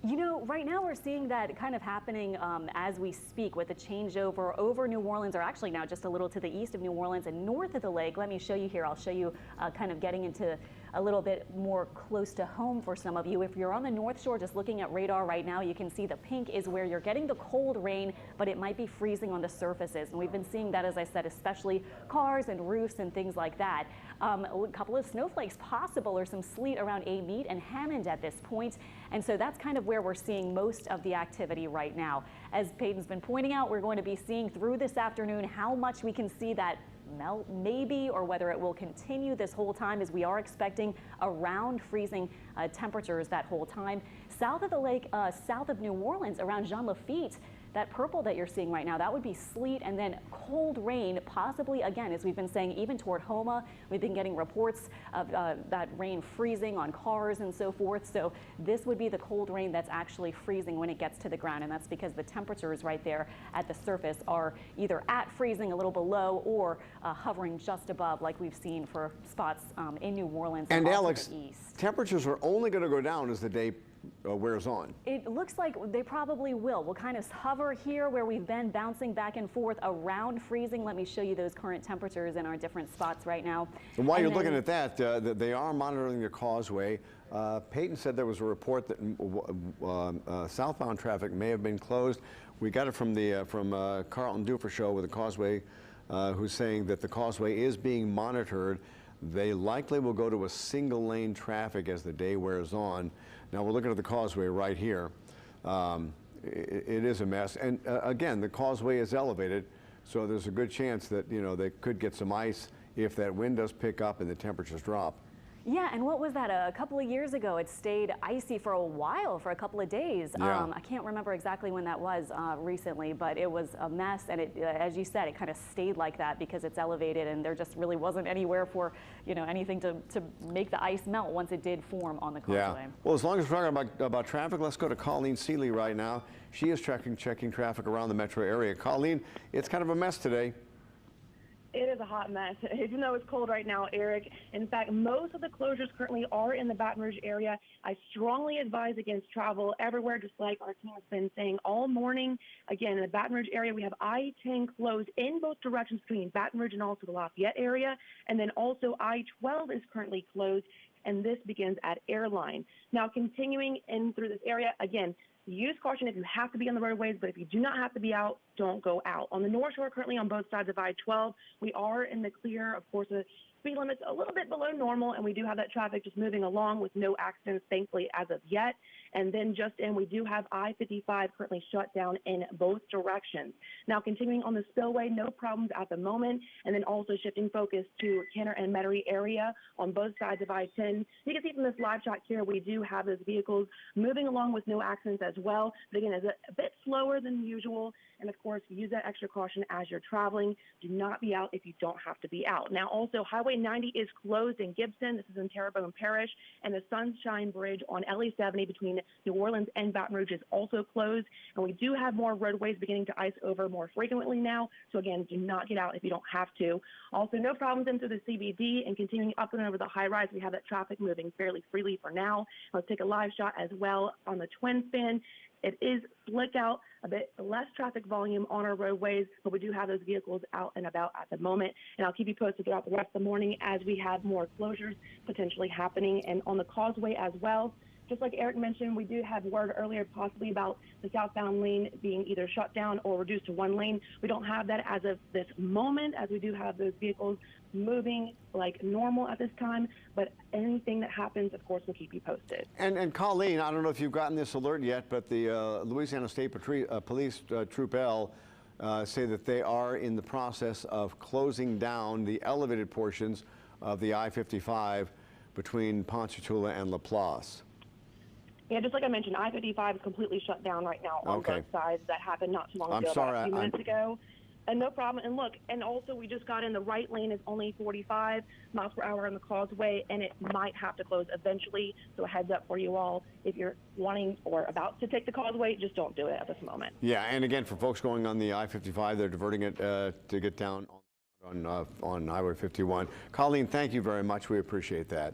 [SPEAKER 6] Right now we're seeing that kind of happening as we speak with the changeover over New Orleans, or actually now just a little to the east of New Orleans and north of the lake. Let me show you here. I'll show you kind of getting into a little bit more close to home for some of you. If you're on the North Shore, just looking at radar right now, you can see the pink is where you're getting the cold rain, but it might be freezing on the surfaces. And we've been seeing that, as I said, especially cars and roofs and things like that. A couple of snowflakes possible, or some sleet around Amite and Hammond at this point. And so that's kind of where we're seeing most of the activity right now. As Peyton's been pointing out, we're going to be seeing through this afternoon how much we can see that melt maybe, or whether it will continue this whole time, as we are expecting around freezing temperatures that whole time. South of the lake, south of New Orleans, around Jean Lafitte, that purple that you're seeing right now, that would be sleet and then cold rain, possibly, again, as we've been saying, even toward Homa. We've been getting reports of that rain freezing on cars and so forth. So this would be the cold rain that's actually freezing when it gets to the ground. And that's because the temperatures right there at the surface are either at freezing, a little below, or hovering just above, like we've seen for spots in New Orleans and
[SPEAKER 2] Alex,
[SPEAKER 6] the east.
[SPEAKER 2] Temperatures are only going to go down as the day wears on. It
[SPEAKER 6] looks like they probably will. We'll kind of hover here where we've been bouncing back and forth around freezing. Let me show you those current temperatures in our different spots right now.
[SPEAKER 2] And while you're looking at that, they are monitoring the causeway. Peyton said there was a report that southbound traffic may have been closed. We got it from Carlton Dufer show with the causeway, who's saying that the causeway is being monitored. They likely will go to a single lane traffic as the day wears on. Now we're looking at the causeway right here. It is a mess. And again, the causeway is elevated, so there's a good chance that, they could get some ice if that wind does pick up and the temperatures drop.
[SPEAKER 6] Yeah, and what was that? A couple of years ago, it stayed icy for a while, for a couple of days.
[SPEAKER 2] Yeah.
[SPEAKER 6] I can't remember exactly when that was recently, but it was a mess. And it, as you said, it kind of stayed like that because it's elevated, and there just really wasn't anywhere for, anything to make the ice melt once it did form on the causeway.
[SPEAKER 2] Yeah. Well, as long as we're talking about traffic, let's go to Colleen Seeley right now. She is checking traffic around the metro area. Colleen, it's kind of a mess today.
[SPEAKER 7] It is a hot mess, even though it's cold right now, Eric. In fact, most of the closures currently are in the Baton Rouge area. I strongly advise against travel everywhere, just like our team has been saying all morning. Again, in the Baton Rouge area, we have I-10 closed in both directions between Baton Rouge and also the Lafayette area. And then also I-12 is currently closed, and this begins at Airline. Now, continuing in through this area, again, use caution if you have to be on the roadways, but if you do not have to be out, don't go out. On the North Shore, currently on both sides of I-12, we are in the clear. Of course, the speed limit's a little bit below normal, and we do have that traffic just moving along with no accidents, thankfully, as of yet. And then just in, we do have I-55 currently shut down in both directions. Now, continuing on the spillway, no problems at the moment. And then also shifting focus to Kenner and Metairie area on both sides of I-10. You can see from this live shot here, we do have those vehicles moving along with no accidents as well. But again, it's a bit slower than usual. And of course, use that extra caution as you're traveling. Do not be out if you don't have to be out. Now, also, Highway 90 is closed in Gibson. This is in Terrebonne Parish. And the Sunshine Bridge on LE 70 between New Orleans and Baton Rouge is also closed. And we do have more roadways beginning to ice over more frequently now. So again, do not get out if you don't have to. Also, no problems into the CBD, and continuing up and over the high rise, we have that traffic moving fairly freely for now. Let's take a live shot as well on the Twin Spin. It is slicked out, a bit less traffic volume on our roadways, but we do have those vehicles out and about at the moment. And I'll keep you posted throughout the rest of the morning as we have more closures potentially happening. And on the causeway as well, just like Eric mentioned, we do have word earlier possibly about the southbound lane being either shut down or reduced to one lane. We don't have that as of this moment, as we do have those vehicles moving like normal at this time, but anything that happens, of course, we'll keep you posted.
[SPEAKER 2] And Colleen, I don't know if you've gotten this alert yet, but the Louisiana State Police Troop L say that they are in the process of closing down the elevated portions of the I-55 between Ponchatoula and Laplace.
[SPEAKER 7] Yeah, just like I mentioned, I-55 is completely shut down right now on both sides. That happened not too long ago, about a few minutes ago. And no problem. And look, and also we just got in, the right lane is only 45 miles per hour on the causeway, and it might have to close eventually. So a heads up for you all, if you're wanting or about to take the causeway, just don't do it at this moment.
[SPEAKER 2] Yeah, and again, for folks going on the I-55, they're diverting it to get down on Highway 51. Colleen, thank you very much. We appreciate that.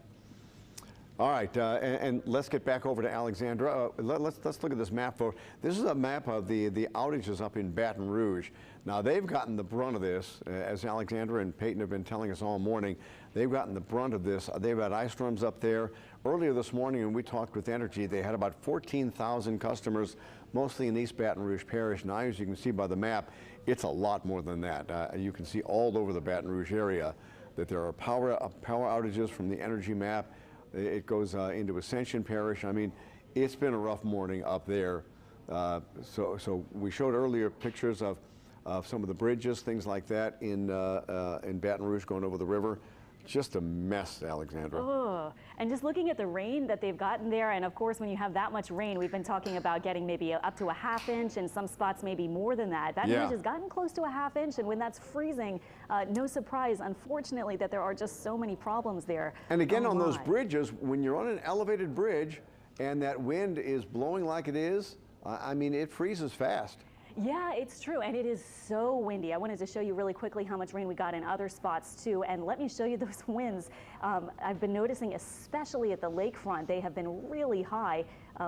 [SPEAKER 2] All right, and let's get back over to Alexandra. Let's look at this map, folks. This is a map of the outages up in Baton Rouge. Now, they've gotten the brunt of this, as Alexandra and Peyton have been telling us all morning. They've gotten the brunt of this. They've had ice storms up there. Earlier this morning, when we talked with Energy, they had about 14,000 customers, mostly in East Baton Rouge Parish. Now, as you can see by the map, it's a lot more than that. You can see all over the Baton Rouge area that there are power outages from the Energy map. It goes into Ascension Parish. I mean, it's been a rough morning up there. So we showed earlier pictures of some of the bridges, things like that in Baton Rouge going over the river. Just a mess, Alexandra.
[SPEAKER 6] Oh, and just looking at the rain that they've gotten there, and of course, when you have that much rain, we've been talking about getting maybe up to a ½ inch, and some spots maybe more than that. Baton Rouge has gotten close to a ½ inch, and when that's freezing, no surprise, unfortunately, that there are just so many problems there.
[SPEAKER 2] And again, on those bridges, when you're on an elevated bridge and that wind is blowing like it is, I mean, it freezes fast.
[SPEAKER 6] Yeah, it's true, and it is so windy. I wanted to show you really quickly how much rain we got in other spots too, and let me show you those winds. I've been noticing, especially at the lakefront, they have been really high.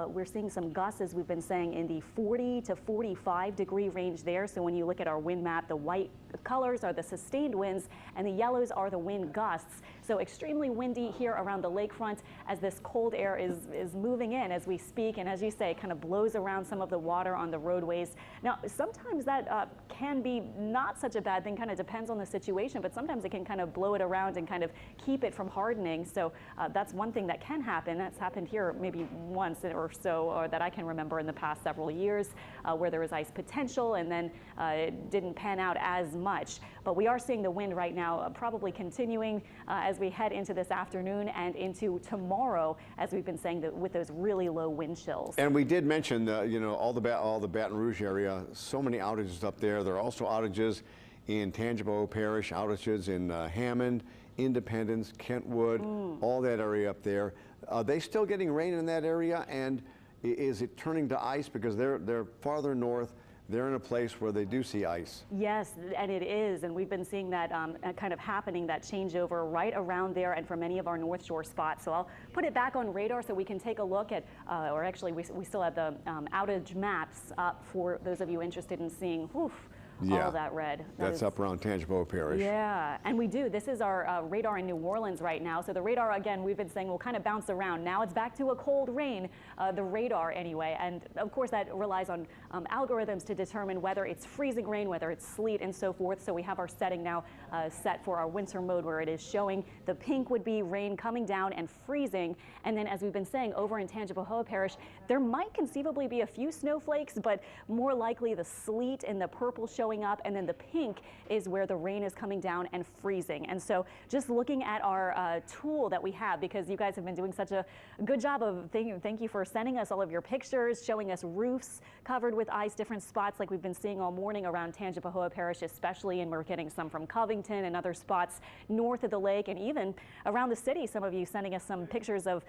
[SPEAKER 6] We're seeing some gusts, as we've been saying, in the 40 to 45 degree range there. So when you look at our wind map, the white colors are the sustained winds and the yellows are the wind gusts. So extremely windy here around the lakefront as this cold air is moving in as we speak, and as you say, it kind of blows around some of the water on the roadways. Now, sometimes that can be not such a bad thing, kind of depends on the situation, but sometimes it can kind of blow it around and kind of keep it from hardening. So that's one thing that can happen. That's happened here maybe once or so, or that I can remember in the past several years, where there was ice potential and then it didn't pan out as much. But we are seeing the wind right now probably continuing as we head into this afternoon and into tomorrow, as we've been saying, with those really low wind chills.
[SPEAKER 2] And we did mention, you know, all the Baton Rouge area, so many outages up there. There are also outages in Tangipahoa Parish, outages in Hammond, Independence, Kentwood, all that area up there. Are they still getting rain in that area, and is it turning to ice because they're farther north? They're in a place where they do see ice.
[SPEAKER 6] Yes, and it is, and we've been seeing that kind of happening, that changeover right around there and for many of our North Shore spots. So I'll put it back on radar so we can take a look at, or actually we still have the outage maps up for those of you interested in seeing, all that red.
[SPEAKER 2] That's up around Tangipahoa Parish.
[SPEAKER 6] Yeah, and we do. This is our radar in New Orleans right now. So the radar, again, we've been saying will kind of bounce around. Now it's back to a cold rain, the radar anyway. And of course that relies on algorithms to determine whether it's freezing rain, whether it's sleet and so forth. So we have our setting now set for our winter mode, where it is showing the pink would be rain coming down and freezing. And then, as we've been saying, over in Tangipahoa Parish, there might conceivably be a few snowflakes, but more likely the sleet and the purple showing up, and then the pink is where the rain is coming down and freezing. And so just looking at our tool that we have, because you guys have been doing such a good job of, thank you for sending us all of your pictures, showing us roofs covered with ice, different spots like we've been seeing all morning around Tangipahoa Parish especially, and we're getting some from Covington and other spots north of the lake, and even around the city. Some of you sending us some pictures of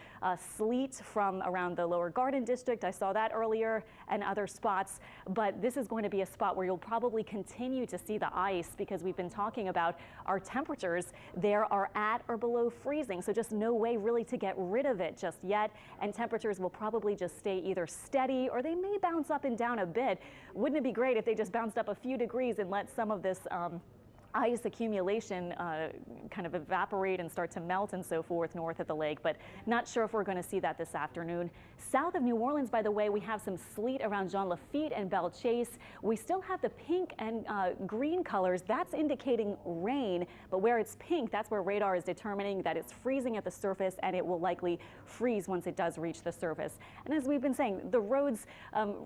[SPEAKER 6] sleet from around the Lower Garden District. I saw that earlier, and other spots. But this is going to be a spot where you'll probably continue to see the ice because we've been talking about our temperatures there are at or below freezing. So just no way really to get rid of it just yet. And temperatures will probably just stay either steady or they may bounce up and down a bit. Wouldn't it be great if they just bounced up a few degrees and let some of this ice accumulation kind of evaporate and start to melt and so forth north of the lake, but not sure if we're going to see that this afternoon. South of New Orleans, by the way, we have some sleet around Jean Lafitte and Belle Chase. We still have the pink and green colors. That's indicating rain, but where it's pink, that's where radar is determining that it's freezing at the surface and it will likely freeze once it does reach the surface. And as we've been saying, the roads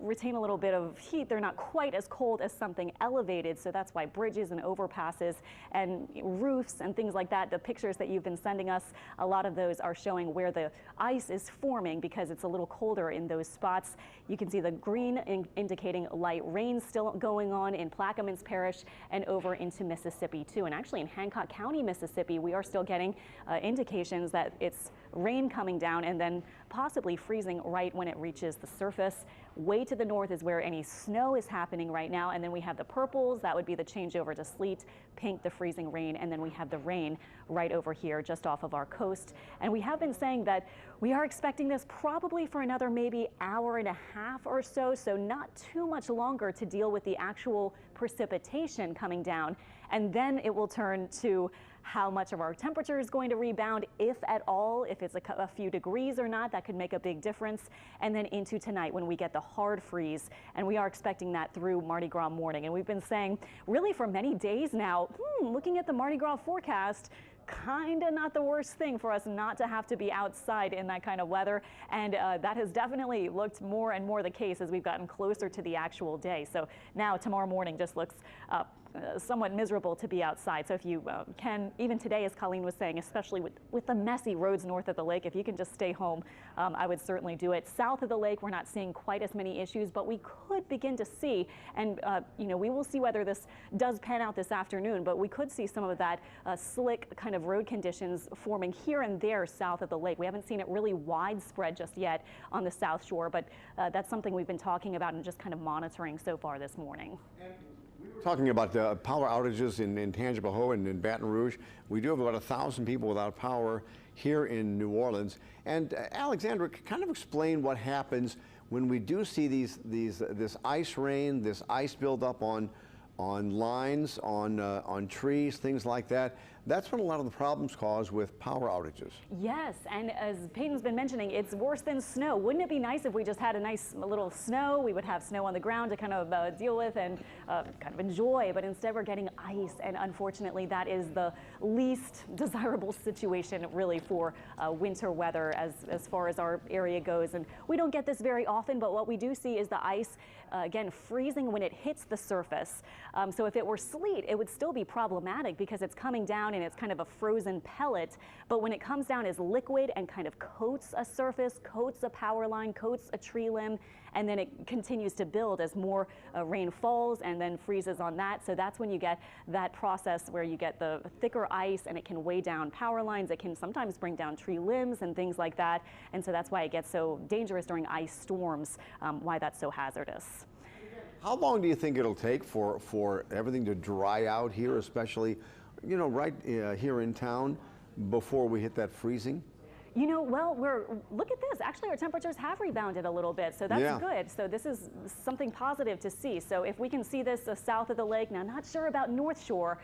[SPEAKER 6] retain a little bit of heat. They're not quite as cold as something elevated, so that's why bridges and overpasses and roofs and things like that, the pictures that you've been sending us, a lot of those are showing where the ice is forming because it's a little colder in those spots. You can see the green indicating light rain still going on in Plaquemines Parish and over into Mississippi too. And actually in Hancock County, Mississippi, we are still getting indications that it's rain coming down and then possibly freezing right when it reaches the surface. Way to the north is where any snow is happening right now, and then we have the purples, that would be the changeover to sleet, pink, the freezing rain, and then we have the rain right over here just off of our coast. And we have been saying that we are expecting this probably for another maybe hour and a half or so, so not too much longer to deal with the actual precipitation coming down. And then it will turn to how much of our temperature is going to rebound, if at all, if it's a few degrees or not, that could make a big difference. And then into tonight when we get the hard freeze, and we are expecting that through Marti Gras morning. And we've been saying really for many days now, looking at the Marti Gras forecast, kind of not the worst thing for us not to have to be outside in that kind of weather. And that has definitely looked more and more the case as we've gotten closer to the actual day. So now tomorrow morning just looks somewhat miserable to be outside. So if you can, even today, as Colleen was saying, especially with the messy roads north of the lake, if you can just stay home, I would certainly do it. South of the lake, we're not seeing quite as many issues, but we could begin to see, and we will see whether this does pan out this afternoon, but we could see some of that slick kind of road conditions forming here and there south of the lake. We haven't seen it really widespread just yet on the south shore, but that's something we've been talking about and just kind of monitoring so far this morning.
[SPEAKER 2] Talking about the power outages in Tangipahoa and in Baton Rouge, we do have about 1,000 people without power here in New Orleans. And Alexandra, kind of explain what happens when we do see this ice rain, this ice buildup on lines, on trees, things like that. That's when a lot of the problems cause with power outages. Yes,
[SPEAKER 6] and as Peyton's been mentioning, it's worse than snow. Wouldn't it be nice if we just had a nice little snow? We would have snow on the ground to kind of deal with and kind of enjoy, but instead we're getting ice, and unfortunately that is the least desirable situation really for winter weather as far as our area goes. And we don't get this very often, but what we do see is the ice again freezing when it hits the surface. So if it were sleet, it would still be problematic because it's coming down and it's kind of a frozen pellet. But when it comes down as liquid and kind of coats a surface, coats a power line, coats a tree limb, and then it continues to build as more rain falls and then freezes on that. So that's when you get that process where you get the thicker ice and it can weigh down power lines. It can sometimes bring down tree limbs and things like that. And so that's why it gets so dangerous during ice storms, why that's so hazardous.
[SPEAKER 2] How long do you think it'll take for everything to dry out here, especially, right here in town, before we hit that freezing?
[SPEAKER 6] Well, look at this. Actually, our temperatures have rebounded a little bit, so that's good. So this is something positive to see. So if we can see this south of the lake, now not sure about North Shore,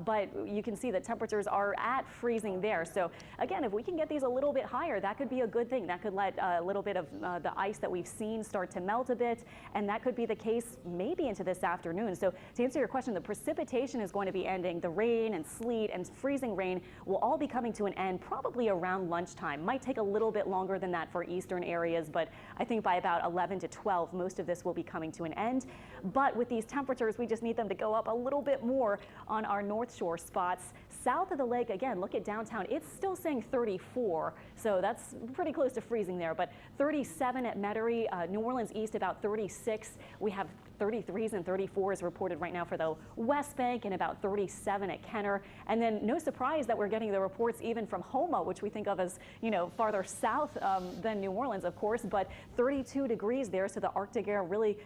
[SPEAKER 6] but you can see that temperatures are at freezing there. So again, if we can get these a little bit higher, that could be a good thing. That could let a little bit of the ice that we've seen start to melt a bit, and that could be the case maybe into this afternoon. So to answer your question, the precipitation is going to be ending. The rain and sleet and freezing rain will all be coming to an end probably around lunchtime. Might take a little bit longer than that for eastern areas, but I think by about 11 to 12, most of this will be coming to an end. But with these temperatures, we just need them to go up a little bit more on our North Shore spots. South of the lake, again, look at downtown. It's still saying 34, so that's pretty close to freezing there, but 37 at Metairie, New Orleans East about 36. We have 33s and 34s reported right now for the West Bank and about 37 at Kenner. And then no surprise that we're getting the reports even from Houma, which we think of as, you know, farther south than New Orleans, of course, but 32 degrees there. So the Arctic air really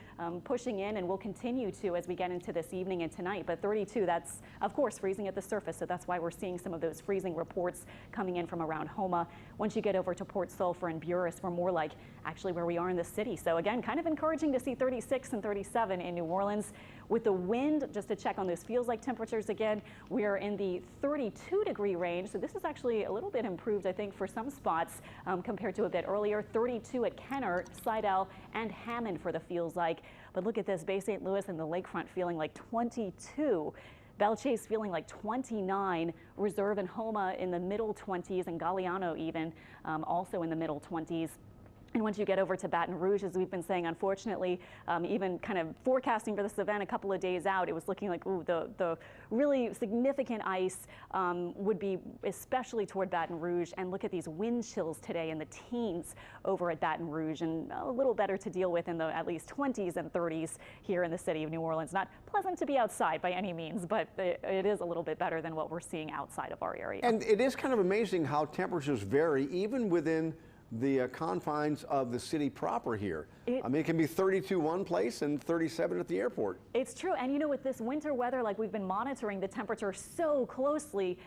[SPEAKER 6] pushing in and will continue to as we get into this evening and tonight. But 32, that's of course freezing at the surface. So that's why we're seeing some of those freezing reports coming in from around Houma. Once you get over to Port Sulphur and Buras, we're more like actually where we are in the city. So again, kind of encouraging to see 36 and 37 in New Orleans. With the wind, just to check on those feels like temperatures again, we are in the 32-degree range. So this is actually a little bit improved, I think, for some spots compared to a bit earlier. 32 at Kenner, Slidell, and Hammond for the feels like. But look at this, Bay St. Louis and the lakefront feeling like 22. Belchase feeling like 29, Reserve and Houma in the middle 20s, and Galliano even also in the middle 20s. And once you get over to Baton Rouge, as we've been saying, unfortunately, even kind of forecasting for this event a couple of days out, it was looking like, ooh, the really significant ice would be especially toward Baton Rouge. And look at these wind chills today in the teens over at Baton Rouge, and a little better to deal with in the at least 20s and 30s here in the city of New Orleans. Not pleasant to be outside by any means, but it is a little bit better than what we're seeing outside of our area.
[SPEAKER 2] And it is kind of amazing how temperatures vary even within the confines of the city proper here. I mean, it can be 32 one place and 37 at the airport.
[SPEAKER 6] It's true. And you know, with this winter weather, like we've been monitoring the temperature so closely,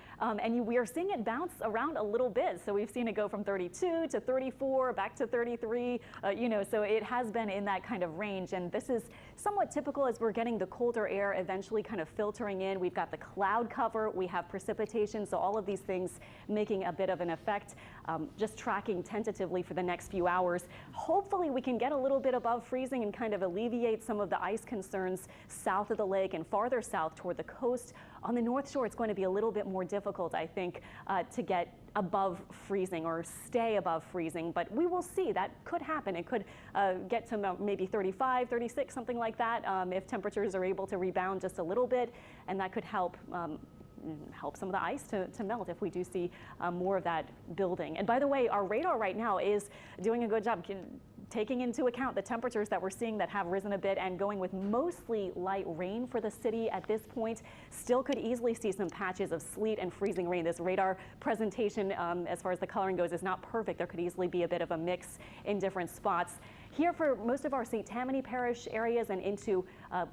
[SPEAKER 6] we are seeing it bounce around a little bit. So we've seen it go from 32 to 34, back to 33, you know, so it has been in that kind of range. And this is somewhat typical as we're getting the colder air eventually kind of filtering in. We've got the cloud cover, we have precipitation. So all of these things making a bit of an effect. Just tracking tentatively for the next few hours. Hopefully we can get a little bit above freezing and kind of alleviate some of the ice concerns south of the lake and farther south toward the coast. On the North Shore, it's going to be a little bit more difficult, I think, to get above freezing or stay above freezing, but we will see. That could happen. It could get to maybe 35, 36, something like that, if temperatures are able to rebound just a little bit, and that could help some of the ice to melt if we do see more of that building. And by the way, our radar right now is doing a good job taking into account the temperatures that we're seeing that have risen a bit and going with mostly light rain for the city at this point. Still could easily see some patches of sleet and freezing rain. This radar presentation, as far as the coloring goes, is not perfect. There could easily be a bit of a mix in different spots. Here for most of our St. Tammany Parish areas and into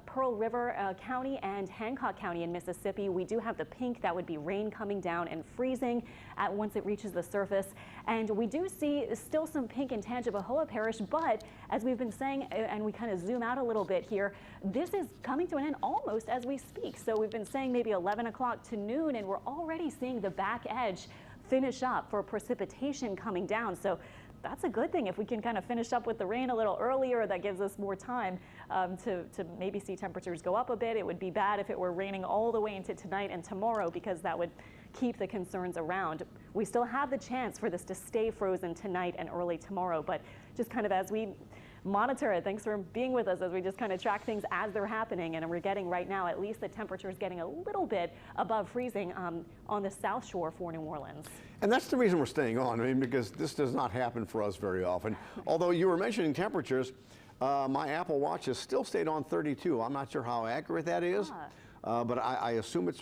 [SPEAKER 6] Pearl River County and Hancock County in Mississippi, we do have the pink. That would be rain coming down and freezing once it reaches the surface. And we do see still some pink in Tangipahoa Parish, but as we've been saying, and we kind of zoom out a little bit here, this is coming to an end almost as we speak. So we've been saying maybe 11 o'clock to noon, and we're already seeing the back edge finish up for precipitation coming down. So that's a good thing if we can kind of finish up with the rain a little earlier. That gives us more time to maybe see temperatures go up a bit. It would be bad if it were raining all the way into tonight and tomorrow, because that would keep the concerns around. We still have the chance for this to stay frozen tonight and early tomorrow, but just kind of as we monitor it. Thanks for being with us as we just kind of track things as they're happening. And we're getting right now, at least the temperature is getting a little bit above freezing on the South Shore for New Orleans.
[SPEAKER 2] And that's the reason we're staying on. I mean, because this does not happen for us very often. Although you were mentioning temperatures, my Apple Watch has still stayed on 32. I'm not sure how accurate that is, but I assume it's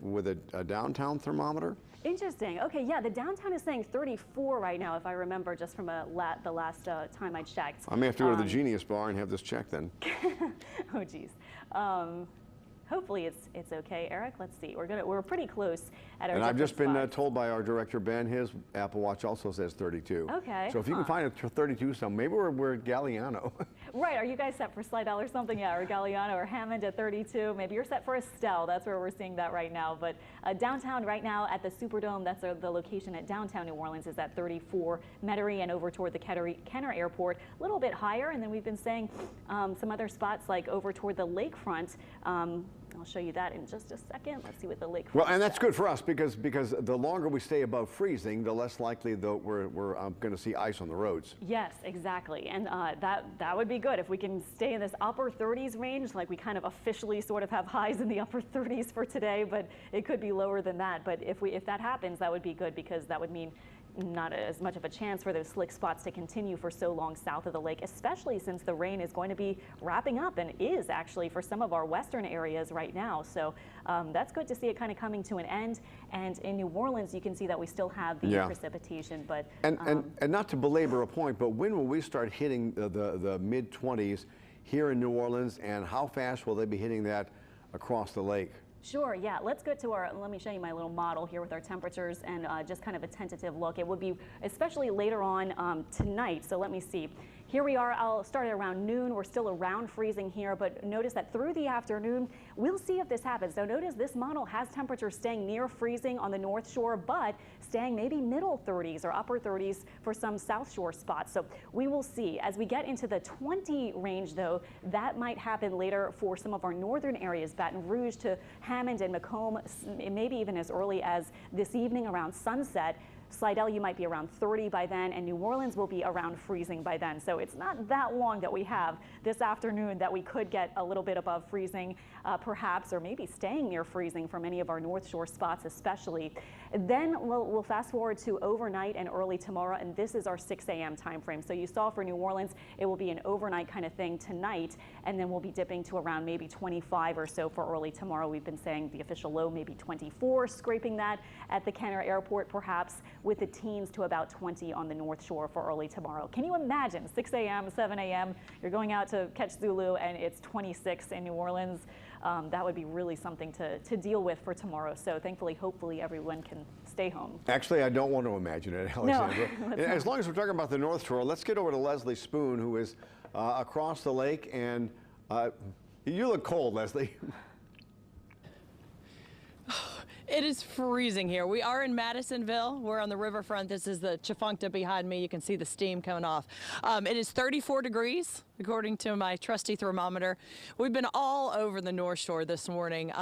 [SPEAKER 2] with a downtown thermometer.
[SPEAKER 6] Interesting. Okay, yeah, the downtown is saying 34 right now, if I remember, just from the last time I checked.
[SPEAKER 2] I may have to go to the Genius Bar and have this checked then.
[SPEAKER 6] Oh, geez. Hopefully it's okay. Eric, let's see. We're pretty close at our.
[SPEAKER 2] And I've just been told by our director Ben, his Apple Watch also says 32.
[SPEAKER 6] Okay.
[SPEAKER 2] So if you can find a 32 some, maybe we're at Galliano.
[SPEAKER 6] Right. Are you guys set for Slidell or something? Yeah, or Galliano or Hammond at 32. Maybe you're set for Estelle. That's where we're seeing that right now. But downtown right now at the Superdome, that's the location at downtown New Orleans, is at 34. Metairie and over toward the Kenner Airport, a little bit higher. And then we've been saying some other spots like over toward the lakefront. I'll show you that in just a second. Let's see what the lakefront.
[SPEAKER 2] Well, and that's good for us because the longer we stay above freezing, the less likely we're going to see ice on the roads.
[SPEAKER 6] Yes, exactly, and that would be good if we can stay in this upper 30s range. Like we kind of officially sort of have highs in the upper 30s for today, but it could be lower than that. But if that happens, that would be good because that would mean not as much of a chance for those slick spots to continue for so long south of the lake, especially since the rain is going to be wrapping up and is actually for some of our western areas right now. So that's good to see it kind of coming to an end. And in New Orleans, you can see that we still have the precipitation. But
[SPEAKER 2] and not to belabor a point, but when will we start hitting the mid-20s here in New Orleans, and how fast will they be hitting that across the lake?
[SPEAKER 6] Sure, yeah. Let's go to let me show you my little model here with our temperatures and just kind of a tentative look. It would be especially later on tonight. So let me see. Here we are. I'll start at around noon. We're still around freezing here, but notice that through the afternoon, we'll see if this happens. So notice this model has temperatures staying near freezing on the North Shore, but staying maybe middle 30s or upper 30s for some South Shore spots. So we will see. As we get into the 20 range, though, that might happen later for some of our northern areas, Baton Rouge to Hammond and Macomb, maybe even as early as this evening around sunset. Slidell, you might be around 30 by then, and New Orleans will be around freezing by then. So it's not that long that we have this afternoon that we could get a little bit above freezing, perhaps, or maybe staying near freezing for many of our North Shore spots especially. Then we'll fast forward to overnight and early tomorrow, and this is our 6 a.m. time frame. So you saw for New Orleans, it will be an overnight kind of thing tonight, and then we'll be dipping to around maybe 25 or so for early tomorrow. We've been saying the official low maybe 24, scraping that at the Kenner Airport perhaps, with the teens to about 20 on the North Shore for early tomorrow. Can you imagine 6 a.m., 7 a.m., you're going out to catch Zulu and it's 26 in New Orleans? That would be really something to deal with for tomorrow. So thankfully, hopefully everyone can stay home.
[SPEAKER 2] Actually, I don't want to imagine it, Alexandra.
[SPEAKER 6] No,
[SPEAKER 2] as long as we're talking about the North Shore, let's get over to Leslie Spoon, who is across the lake. And you look cold, Leslie.
[SPEAKER 8] It is freezing here. We are in Madisonville. We're on the riverfront. This is the Chifuncta behind me. You can see the steam coming off. It is 34 degrees, according to my trusty thermometer. We've been all over the North Shore this morning.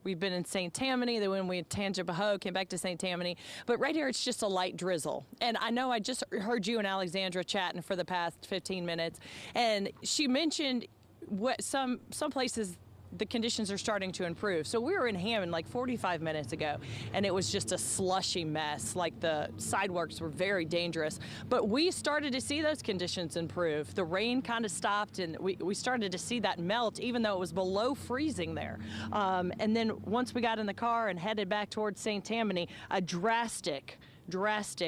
[SPEAKER 8] We've been in St. Tammany, then when we had Tangipahoa, came back to St. Tammany. But right here, it's just a light drizzle. And I know I just heard you and Alexandra chatting for the past 15 minutes. And she mentioned what some places the conditions are starting to improve. So we were in Hammond like 45 minutes ago, and it was just a slushy mess. Like the sidewalks were very dangerous. But we started to see those conditions improve. The rain kind of stopped, and we started to see that melt, even though it was below freezing there. And then once we got in the car and headed back towards St. Tammany, a drastic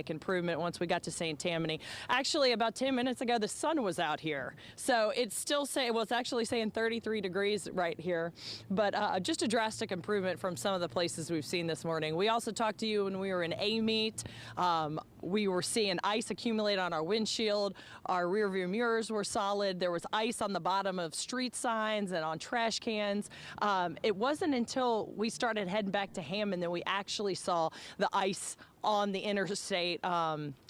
[SPEAKER 8] improvement once we got to St. Tammany. Actually, about 10 minutes ago, the sun was out here. So it's still saying, well, it's actually saying 33 degrees right here, but just a drastic improvement from some of the places we've seen this morning. We also talked to you when we were in Amite. We were seeing ice accumulate on our windshield. Our rear view mirrors were solid. There was ice on the bottom of street signs and on trash cans. It wasn't until we started heading back to Hammond that we actually saw the ice on the interstate,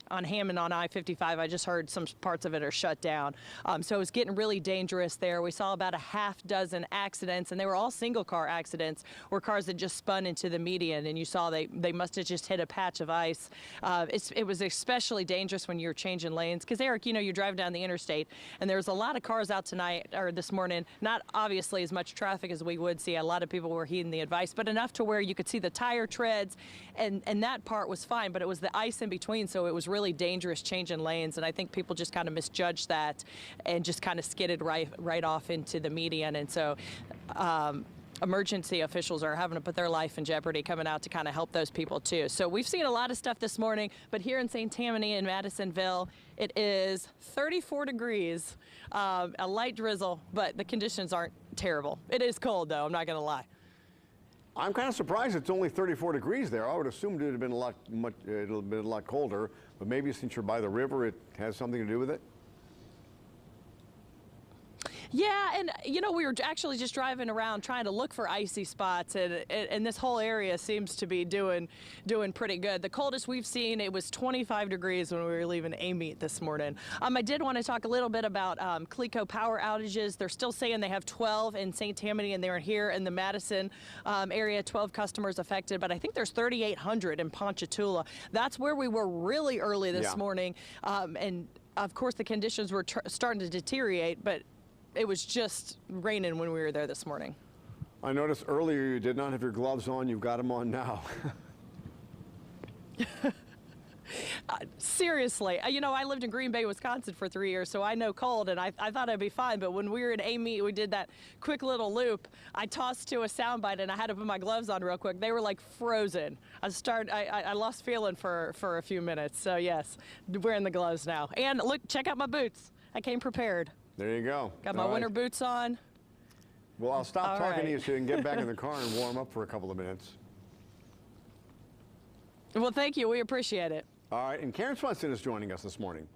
[SPEAKER 8] on Hammond on I-55. I just heard some parts of it are shut down. So it was getting really dangerous there. We saw about a half dozen accidents, and they were all single car accidents where cars had just spun into the median, and you saw they must have just hit a patch of ice. It was especially dangerous when you're changing lanes, because Eric, you know, you're driving down the interstate, and there's a lot of cars out tonight, or this morning, not obviously as much traffic as we would see. A lot of people were heeding the advice, but enough to where you could see the tire treads, and that part was fine, but it was the ice in between, so it was really dangerous changing lanes, and I think people just kind of misjudged that and just kind of skidded right off into the median. And so emergency officials are having to put their life in jeopardy coming out to kind of help those people too. So we've seen a lot of stuff this morning, but here in St. Tammany and Madisonville, it is 34 degrees, a light drizzle, but the conditions aren't terrible. It is cold though, I'm not gonna lie.
[SPEAKER 2] I'm kind of surprised it's only 34 degrees there. I would assume it would have been a lot colder, but maybe since you're by the river, it has something to do with it.
[SPEAKER 8] Yeah, and you know, we were actually just driving around trying to look for icy spots, and this whole area seems to be doing pretty good. The coldest we've seen, it was 25 degrees when we were leaving Amite this morning. I did want to talk a little bit about CLECO power outages. They're still saying they have 12 in St. Tammany, and they're here in the Madison area, 12 customers affected, but I think there's 3,800 in Ponchatoula. That's where we were really early this morning, and of course the conditions were starting to deteriorate, but it was just raining when we were there this morning.
[SPEAKER 2] I noticed earlier you did not have your gloves on. You've got them on now.
[SPEAKER 8] Seriously, you know, I lived in Green Bay, Wisconsin for 3 years, so I know cold, and I thought I'd be fine. But when we were in Amy, we did that quick little loop. I tossed to a soundbite, and I had to put my gloves on real quick. They were like frozen. I lost feeling for a few minutes. So yes, wearing the gloves now. And look, check out my boots. I came prepared.
[SPEAKER 2] There you go.
[SPEAKER 8] Got my winter boots on.
[SPEAKER 2] Well, I'll stop talking to you so you can get back in the car and warm up for a couple of minutes.
[SPEAKER 8] Well, thank you. We appreciate it.
[SPEAKER 2] All right, and Karen Swenson is joining us this morning.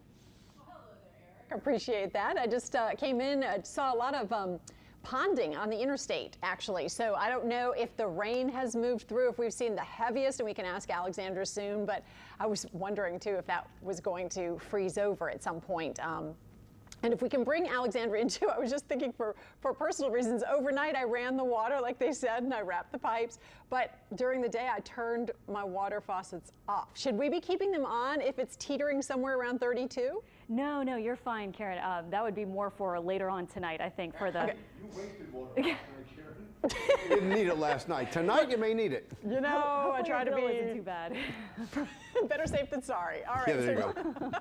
[SPEAKER 9] Appreciate that. I just came in, saw a lot of ponding on the interstate, actually. So I don't know if the rain has moved through, if we've seen the heaviest, and we can ask Alexandra soon, but I was wondering, too, if that was going to freeze over at some point. And if we can bring Alexandra into, I was just thinking for personal reasons, overnight I ran the water like they said and I wrapped the pipes, but during the day I turned my water faucets off. Should we be keeping them on if it's teetering somewhere around 32?
[SPEAKER 6] No, you're fine, Karen. That would be more for later on tonight, I think, for the...
[SPEAKER 2] Okay. You wasted water last night, Karen. You didn't need it last night. Tonight you may need it.
[SPEAKER 9] You know, I try to be...
[SPEAKER 6] isn't too bad.
[SPEAKER 9] Better safe than sorry. All right.
[SPEAKER 2] Yeah, there you go.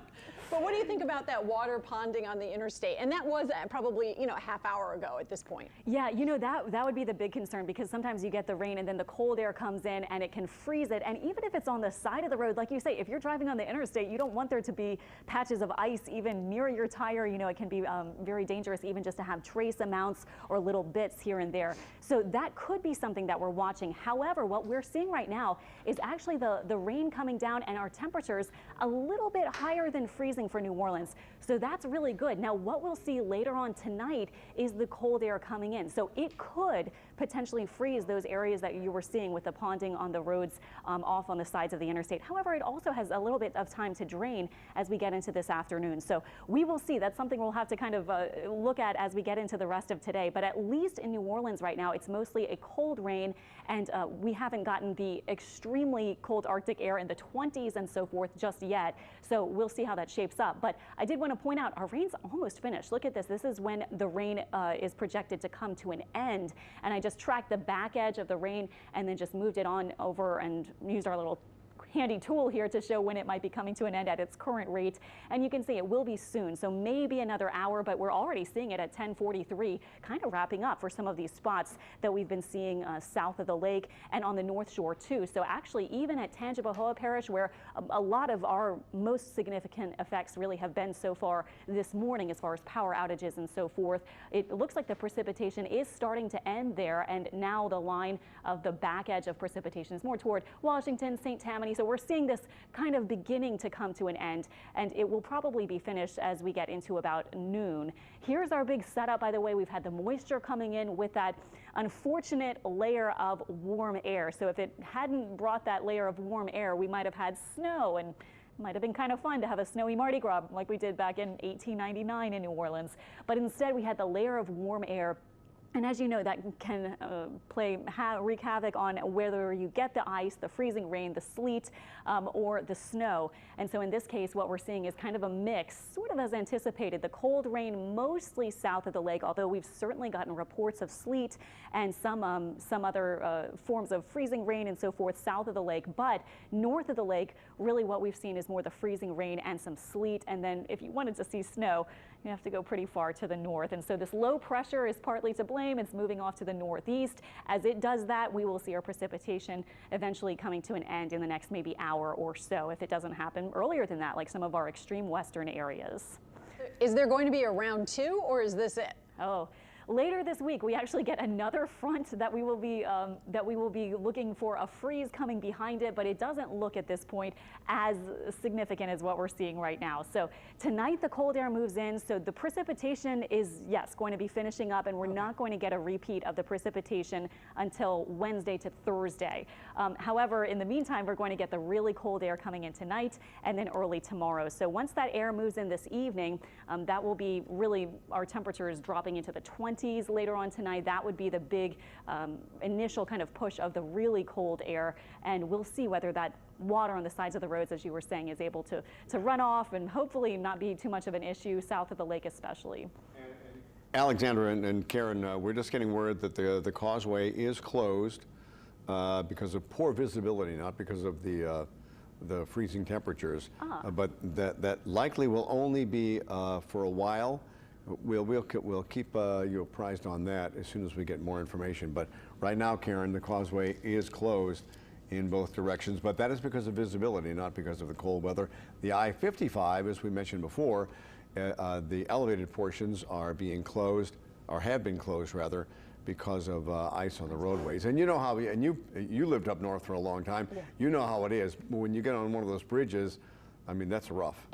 [SPEAKER 9] But what do you think about that water ponding on the interstate? And that was probably, you know, a half hour ago at this point.
[SPEAKER 6] Yeah, you know, that would be the big concern, because sometimes you get the rain and then the cold air comes in and it can freeze it. And even if it's on the side of the road, like you say, if you're driving on the interstate, you don't want there to be patches of ice even near your tire. You know, it can be very dangerous even just to have trace amounts or little bits here and there. So that could be something that we're watching. However, what we're seeing right now is actually the rain coming down and our temperatures a little bit higher than freezing for New Orleans. So that's really good. Now, what we'll see later on tonight is the cold air coming in. So it could potentially freeze those areas that you were seeing with the ponding on the roads off on the sides of the interstate. However, it also has a little bit of time to drain as we get into this afternoon. So we will see. That's something we'll have to kind of look at as we get into the rest of today. But at least in New Orleans right now, it's mostly a cold rain, and we haven't gotten the extremely cold Arctic air in the 20s and so forth just yet. So we'll see how that shapes up. But I did want to point out our rain's almost finished. Look at this. This is when the rain is projected to come to an end. And I just tracked the back edge of the rain and then just moved it on over and used our little handy tool here to show when it might be coming to an end at its current rate. And you can see it will be soon, so maybe another hour, but we're already seeing it at 10:43, kind of wrapping up for some of these spots that we've been seeing south of the lake and on the North Shore too. So actually, even at Tangipahoa Parish, where a lot of our most significant effects really have been so far this morning as far as power outages and so forth, it looks like the precipitation is starting to end there, and now the line of the back edge of precipitation is more toward Washington, St. Tammany. So we're seeing this kind of beginning to come to an end, and it will probably be finished as we get into about noon. Here's our big setup, by the way. We've had the moisture coming in with that unfortunate layer of warm air. So if it hadn't brought that layer of warm air, we might have had snow, and might have been kind of fun to have a snowy Marti Gras like we did back in 1899 in New Orleans. But instead, we had the layer of warm air. And as you know, that can wreak havoc on whether you get the ice, the freezing rain, the sleet, or the snow. And so in this case, what we're seeing is kind of a mix, sort of as anticipated. The cold rain mostly south of the lake, although we've certainly gotten reports of sleet and some other forms of freezing rain and so forth south of the lake. But north of the lake, really what we've seen is more the freezing rain and some sleet. And then if you wanted to see snow, you have to go pretty far to the north. And so this low pressure is partly to blame. It's moving off to the northeast. As it does that, we will see our precipitation eventually coming to an end in the next maybe hour or so, if it doesn't happen earlier than that, like some of our extreme western areas.
[SPEAKER 9] Is there going to be a round two, or is this it?
[SPEAKER 6] Oh. Later this week, we actually get another front that we will be looking for a freeze coming behind it, but it doesn't look at this point as significant as what we're seeing right now. So tonight the cold air moves in, so the precipitation is, yes, going to be finishing up, and we're not going to get a repeat of the precipitation until Wednesday to Thursday. However, in the meantime, we're going to get the really cold air coming in tonight and then early tomorrow. So once that air moves in this evening, that will be really our temperatures dropping into the 20s later on tonight. That would be the big initial kind of push of the really cold air, and we'll see whether that water on the sides of the roads, as you were saying, is able to run off and hopefully not be too much of an issue south of the lake especially.
[SPEAKER 2] Alexandra and Karen, we're just getting word that the causeway is closed because of poor visibility, not because of the the freezing temperatures, but that likely will only be for a while. We'll keep you apprised on that as soon as we get more information. But right now, Karen, the causeway is closed in both directions, but that is because of visibility, not because of the cold weather. The I-55, as we mentioned before, the elevated portions are being closed, or have been closed rather, because of ice on the roadways. And you know how, and you lived up north for a long time, you know how it is. When you get on one of those bridges, I mean, that's rough.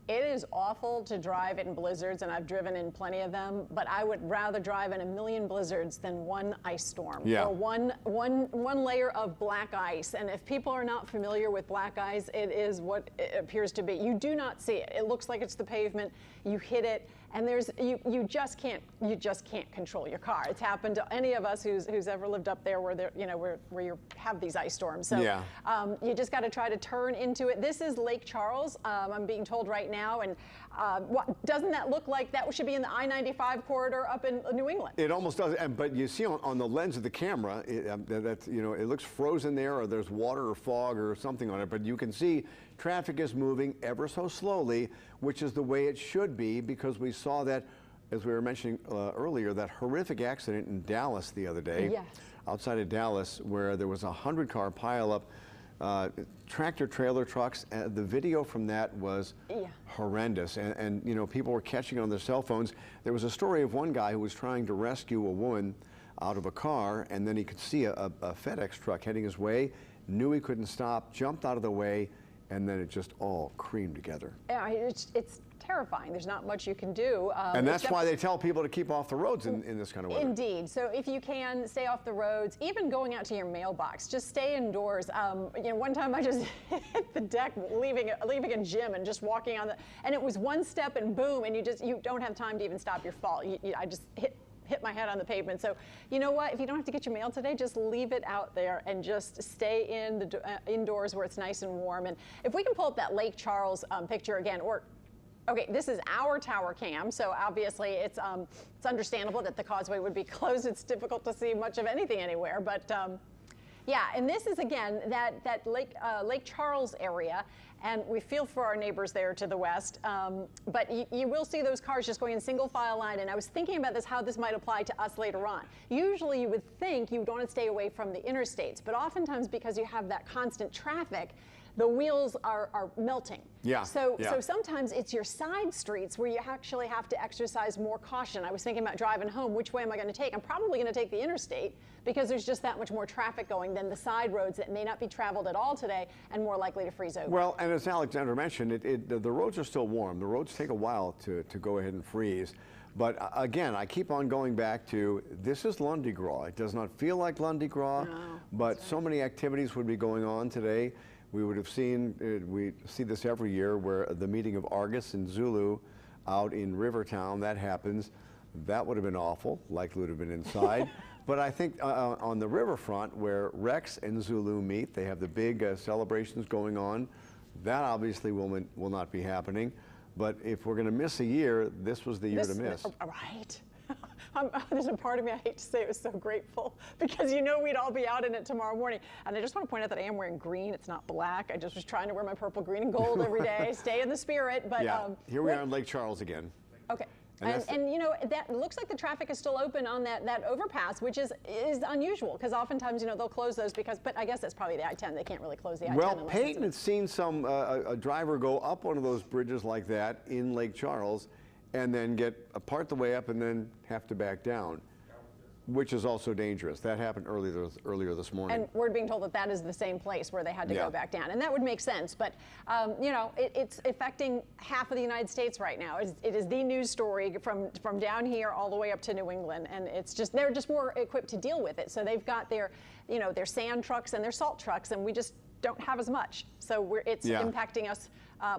[SPEAKER 9] It is awful to drive in blizzards, and I've driven in plenty of them, but I would rather drive in a million blizzards than one ice storm, or one layer of black ice. And if people are not familiar with black ice, it is what it appears to be. You do not see it. It looks like it's the pavement. You hit it, and you just can't control your car. It's happened to any of us who's ever lived up there where you have these ice storms. So you just got to try to turn into it. This is Lake Charles. I'm being told right now, and doesn't that look like that should be in the I-95 corridor up in New England?
[SPEAKER 2] It almost does, but you see on the lens of the camera, it looks frozen there, or there's water or fog or something on it, but you can see traffic is moving ever so slowly, which is the way it should be, because we saw that, as we were mentioning earlier, that horrific accident in Dallas the other day, outside of Dallas, where there was a 100-car pileup. Tractor trailer trucks. The video from that was horrendous, and people were catching on their cell phones. There was a story of one guy who was trying to rescue a woman out of a car, and then he could see a FedEx truck heading his way, knew he couldn't stop, jumped out of the way, and then it just all creamed together.
[SPEAKER 9] Yeah, it's terrifying. There's not much you can do.
[SPEAKER 2] And that's why they tell people to keep off the roads in this kind of weather.
[SPEAKER 9] Indeed. So if you can, stay off the roads, even going out to your mailbox, just stay indoors. One time I just hit the deck leaving a gym and just walking on and it was one step and boom, and you don't have time to even stop your fall. I just hit my head on the pavement. So you know what? If you don't have to get your mail today, just leave it out there and just stay indoors where it's nice and warm. And if we can pull up that Lake Charles picture again, okay, this is our tower cam, so obviously it's understandable that the causeway would be closed. It's difficult to see much of anything anywhere, but yeah, and this is again that Lake Charles area, and we feel for our neighbors there to the west, but you will see those cars just going in single file line, and I was thinking about how this might apply to us later on. Usually you would think you would want to stay away from the interstates, but oftentimes because you have that constant traffic, the wheels are melting. So sometimes it's your side streets where you actually have to exercise more caution. I was thinking about driving home. Which way am I going to take? I'm probably going to take the interstate because there's just that much more traffic going than the side roads that may not be traveled at all today and more likely to freeze over.
[SPEAKER 2] Well, and as Alexandra mentioned, the roads are still warm. The roads take a while to go ahead and freeze. But again, I keep on going back to, this is Marti Gras. It does not feel like Marti Gras, but so many activities would be going on today. We would have seen, we see this every year, where the meeting of Argus and Zulu out in Rivertown, that happens. That would have been awful, likely would have been inside. But I think on the riverfront, where Rex and Zulu meet, they have the big celebrations going on. That obviously will not be happening. But if we're going to miss a year, this was the year to miss.
[SPEAKER 9] Right. There's a part of me, I hate to say it, was so grateful because we'd all be out in it tomorrow morning. And I just want to point out that I am wearing green. It's not black. I just was trying to wear my purple, green, and gold every day, stay in the spirit. But
[SPEAKER 2] here we are in Lake Charles again.
[SPEAKER 9] Okay. And that looks like the traffic is still open on that overpass, which is unusual because oftentimes they'll close those but I guess that's probably the I-10. They can't really close the I-10.
[SPEAKER 2] Well, Peyton had seen a driver go up one of those bridges like that in Lake Charles, and then get a part the way up and then have to back down, which is also dangerous. That happened earlier this morning.
[SPEAKER 9] And we're being told that is the same place where they had to go back down. And that would make sense. But, it's affecting half of the United States right now. It is the news story from down here all the way up to New England. And they're just more equipped to deal with it. So they've got their sand trucks and their salt trucks, and we just don't have as much. So it's impacting us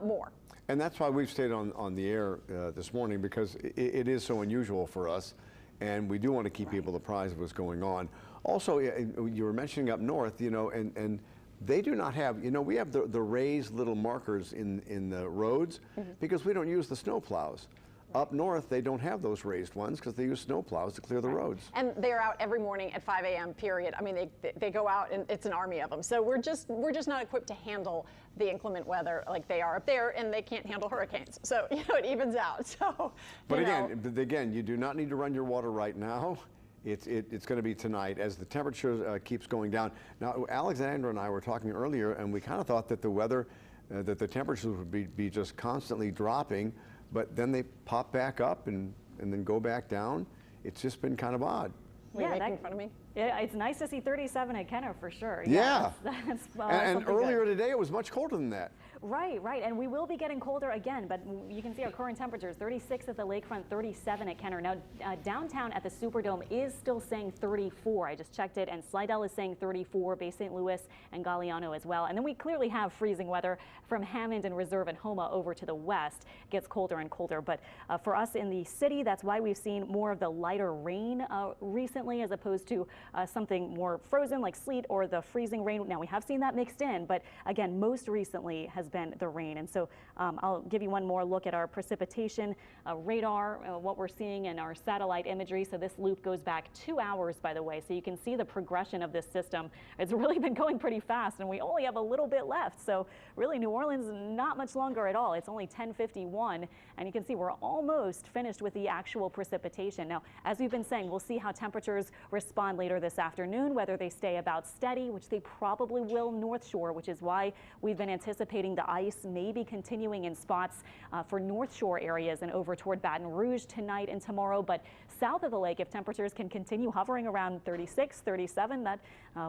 [SPEAKER 9] more.
[SPEAKER 2] And that's why we've stayed on the air this morning, because it is so unusual for us, and we do want to keep people apprised of what's going on. Also, you were mentioning up north, and they do not have, we have the raised little markers in the roads because we don't use the snow plows. Up north, they don't have those raised ones because they use snow plows to clear the roads.
[SPEAKER 9] And they're out every morning at 5 a.m. period. I mean, they go out and it's an army of them. So we're just not equipped to handle the inclement weather like they are up there, and they can't handle hurricanes. So it evens out. So,
[SPEAKER 2] but again, you do not need to run your water right now. It's going to be tonight as the temperature keeps going down. Now, Alexandra and I were talking earlier, and we kind of thought that the weather, that the temperatures would be just constantly dropping, but then they pop back up and then go back down. It's just been kind of odd.
[SPEAKER 9] You're making fun of me?
[SPEAKER 6] Yeah, it's nice to see 37 at Kenner for sure.
[SPEAKER 2] Yeah.
[SPEAKER 6] That's
[SPEAKER 2] and earlier today it was much colder than that.
[SPEAKER 6] Right. And we will be getting colder again, but you can see our current temperatures, 36 at the lakefront, 37 at Kenner. Now, downtown at the Superdome is still saying 34. I just checked it, and Slidell is saying 34, Bay St. Louis and Galliano as well. And then we clearly have freezing weather from Hammond and Reserve and Homa over to the west. It gets colder and colder, but for us in the city, that's why we've seen more of the lighter rain recently as opposed to something more frozen like sleet or the freezing rain. Now, we have seen that mixed in, but again, most recently has been the rain. And so I'll give you one more look at our precipitation radar, what we're seeing in our satellite imagery. So this loop goes back 2 hours, by the way, so you can see the progression of this system. It's really been going pretty fast, and we only have a little bit left. So really, New Orleans, not much longer at all. It's only 10:51, and you can see we're almost finished with the actual precipitation. Now, as we've been saying, we'll see how temperatures respond later this afternoon, whether they stay about steady, which they probably will North Shore, which is why we've been anticipating the ice may be continuing in spots for North Shore areas and over toward Baton Rouge tonight and tomorrow. But south of the lake, if temperatures can continue hovering around 36, 37, that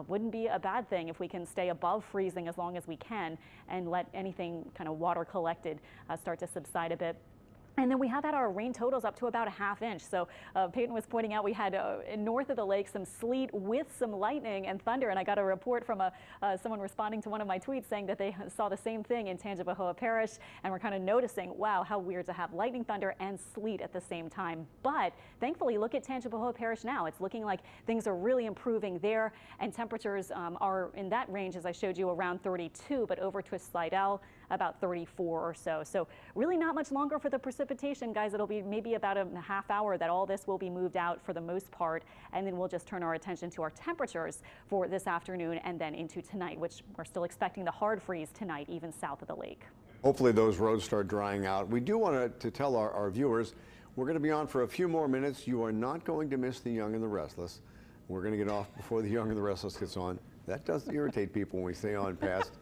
[SPEAKER 6] wouldn't be a bad thing if we can stay above freezing as long as we can and let anything kind of water collected start to subside a bit. And then we have had our rain totals up to about a ½ inch. So Peyton was pointing out we had north of the lake some sleet with some lightning and thunder. And I got a report from someone responding to one of my tweets saying that they saw the same thing in Tangipahoa Parish. And we're kind of noticing, wow, how weird to have lightning, thunder, and sleet at the same time. But thankfully, look at Tangipahoa Parish now. It's looking like things are really improving there. And temperatures are in that range, as I showed you, around 32. But over to Slidell, about 34 or so. So really not much longer for the precipitation, guys. It'll be maybe about a ½ hour that all this will be moved out for the most part. And then we'll just turn our attention to our temperatures for this afternoon and then into tonight, which we're still expecting the hard freeze tonight, even south of the lake.
[SPEAKER 2] Hopefully those roads start drying out. We do want to tell our viewers, we're going to be on for a few more minutes. You are not going to miss the Young and the Restless. We're going to get off before the Young and the Restless gets on. That does irritate people when we stay on past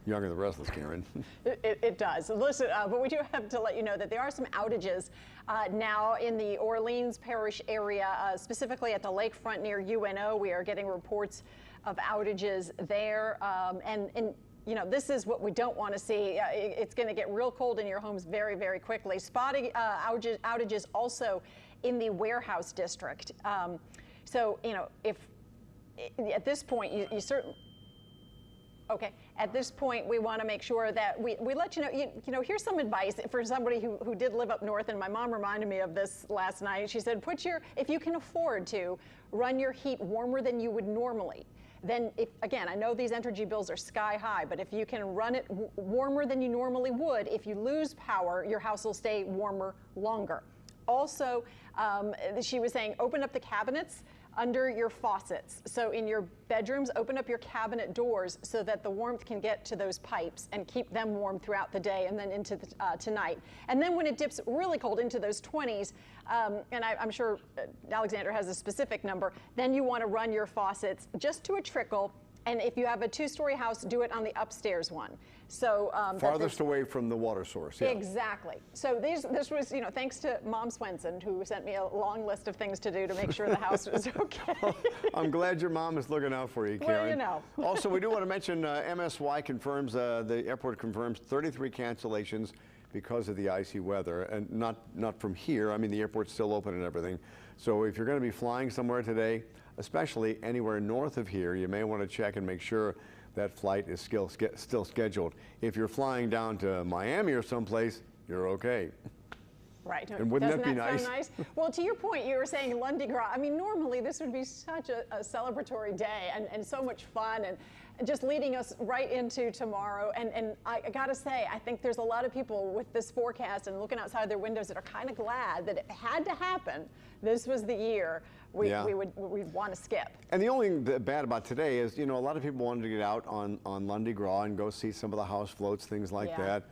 [SPEAKER 2] Young and the Restless, Karen.
[SPEAKER 9] It does. Listen, but we do have to let you know that there are some outages now in the Orleans Parish area, specifically at the lakefront near UNO. We are getting reports of outages there. And you know, this is what we don't want to see. It's going to get real cold in your homes very, very quickly. Spotty outages also in the warehouse district. So, you know, if at this point you certainly... Okay, at this point, we want to make sure that we let you know, here's some advice for somebody who did live up north, and my mom reminded me of this last night. She said, if you can afford to, run your heat warmer than you would normally. Then, again, I know these energy bills are sky high, but if you can run it warmer than you normally would, if you lose power, your house will stay warmer longer. Also, she was saying, open up the cabinets under your faucets. So in your bedrooms, open up your cabinet doors so that the warmth can get to those pipes and keep them warm throughout the day and then into tonight. And then when it dips really cold into those 20s, and I'm sure Alexander has a specific number, then you want to run your faucets just to a trickle. And if you have a 2-story house, do it on the upstairs one. So
[SPEAKER 2] farthest away from the water source. Yeah.
[SPEAKER 9] Exactly. So this was, you know, thanks to Mom Swenson, who sent me a long list of things to do to make sure the house was okay.
[SPEAKER 2] Well, I'm glad your mom is looking out for you, Karen.
[SPEAKER 9] Well, you know.
[SPEAKER 2] Also, we do want to mention MSY confirms, the airport confirms 33 cancellations because of the icy weather, and not from here. I mean, the airport's still open and everything. So if you're going to be flying somewhere today, especially anywhere north of here, you may want to check and make sure that flight is still scheduled. If you're flying down to Miami or someplace, you're okay.
[SPEAKER 9] Right.
[SPEAKER 2] And wouldn't that be nice?
[SPEAKER 9] Sound nice? Well, to your point, you were saying Marti Gras. I mean, normally this would be such a celebratory day and so much fun. And just leading us right into tomorrow. And I got to say, I think there's a lot of people with this forecast and looking outside their windows that are kind of glad that it had to happen. This was the year we'd want to skip.
[SPEAKER 2] And the only thing bad about today is, you know, a lot of people wanted to get out on Marti Gras and go see some of the house floats, things like that.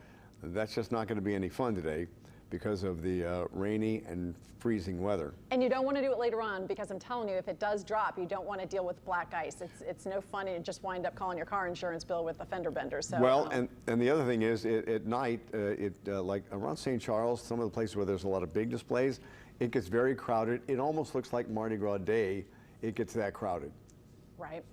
[SPEAKER 2] That's just not going to be any fun today because of the rainy and freezing weather.
[SPEAKER 9] And you don't want to do it later on because I'm telling you, if it does drop, you don't want to deal with black ice. It's no fun, and you just wind up calling your car insurance bill with a fender bender. So
[SPEAKER 2] well, and the other thing is, at night, like around St. Charles, some of the places where there's a lot of big displays, it gets very crowded. It almost looks like Mardi Gras Day. It gets that crowded.
[SPEAKER 9] Right.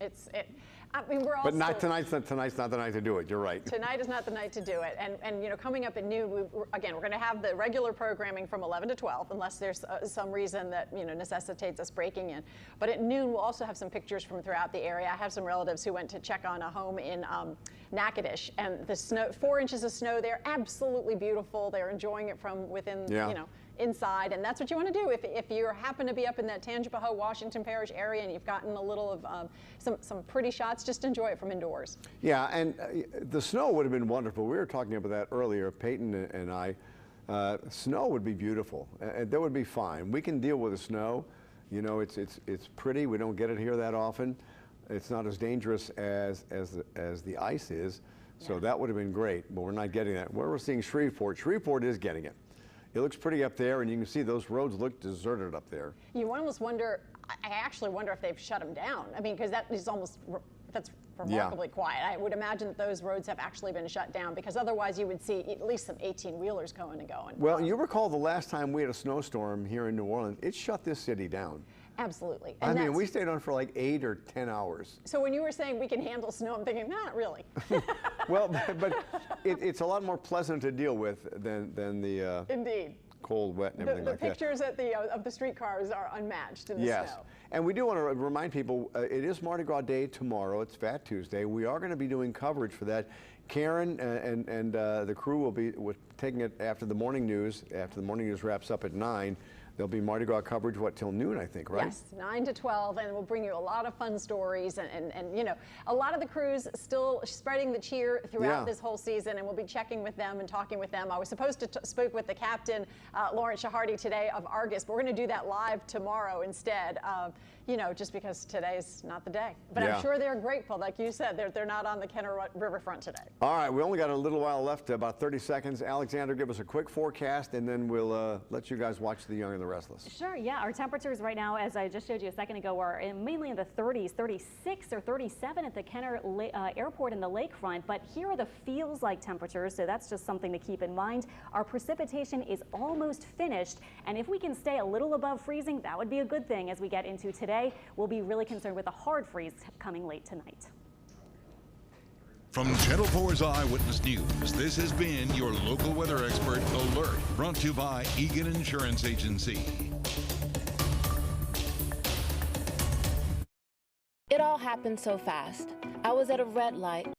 [SPEAKER 9] I mean, we're all.
[SPEAKER 2] But not tonight's not the night to do it. You're right.
[SPEAKER 9] Tonight is not the night to do it. And you know, coming up at noon, we're going to have the regular programming from 11 to 12, unless there's some reason that, you know, necessitates us breaking in. But at noon, we'll also have some pictures from throughout the area. I have some relatives who went to check on a home in Natchitoches, and the snow, 4 inches of snow there, absolutely beautiful. They're enjoying it from within, you know, inside, and that's what you want to do if you happen to be up in that Tangipahoa, Washington Parish area, and you've gotten a little of some pretty shots. Just enjoy it from indoors. Yeah,
[SPEAKER 2] and the snow would have been wonderful. We were talking about that earlier, Peyton and I. Snow would be beautiful. That would be fine. We can deal with the snow. You know, it's pretty. We don't get it here that often. It's not as dangerous as the ice is. So that would have been great, but we're not getting that. Where we're seeing Shreveport is getting it. It looks pretty up there, and you can see those roads look deserted up there.
[SPEAKER 9] You almost wonder, I actually wonder if they've shut them down. I mean, because that is that's remarkably quiet. I would imagine that those roads have actually been shut down, because otherwise you would see at least some 18-wheelers going and going.
[SPEAKER 2] Well, you recall the last time we had a snowstorm here in New Orleans, it shut this city down.
[SPEAKER 9] Absolutely.
[SPEAKER 2] And I mean, we stayed on for like 8 or 10 hours.
[SPEAKER 9] So when you were saying we can handle snow, I'm thinking, not really.
[SPEAKER 2] Well, but it's a lot more pleasant to deal with than the
[SPEAKER 9] Indeed.
[SPEAKER 2] Cold, wet, and everything like that.
[SPEAKER 9] The pictures of the streetcars are unmatched in the snow.
[SPEAKER 2] And we do want to remind people, it is Mardi Gras Day tomorrow. It's Fat Tuesday. We are going to be doing coverage for that. Karen and the crew will be taking it after the morning news. After the morning news wraps up at 9. There'll be Mardi Gras coverage, what, till noon, I think, right?
[SPEAKER 9] Yes, 9 to 12, and we'll bring you a lot of fun stories, and you know, a lot of the crews still spreading the cheer throughout this whole season, and we'll be checking with them and talking with them. I was supposed to speak with the captain, Lawrence Shahardy, today of Argus, but we're going to do that live tomorrow instead, you know, just because today's not the day. But I'm sure they're grateful, like you said, they're not on the Kenner Riverfront today.
[SPEAKER 2] All right, we only got a little while left, about 30 seconds. Alexander, give us a quick forecast, and then we'll let you guys watch The Young and the Restless.
[SPEAKER 6] Sure, yeah. Our temperatures right now, as I just showed you a second ago, are mainly in the 30s, 36 or 37 at the Kenner Airport in the lakefront. But here are the feels-like temperatures, so that's just something to keep in mind. Our precipitation is almost finished, and if we can stay a little above freezing, that would be a good thing as we get into today. We'll be really concerned with a hard freeze coming late tonight.
[SPEAKER 5] From Channel 4's Eyewitness News, this has been your local weather expert alert, brought to you by Egan Insurance Agency.
[SPEAKER 10] It all happened so fast. I was at a red light.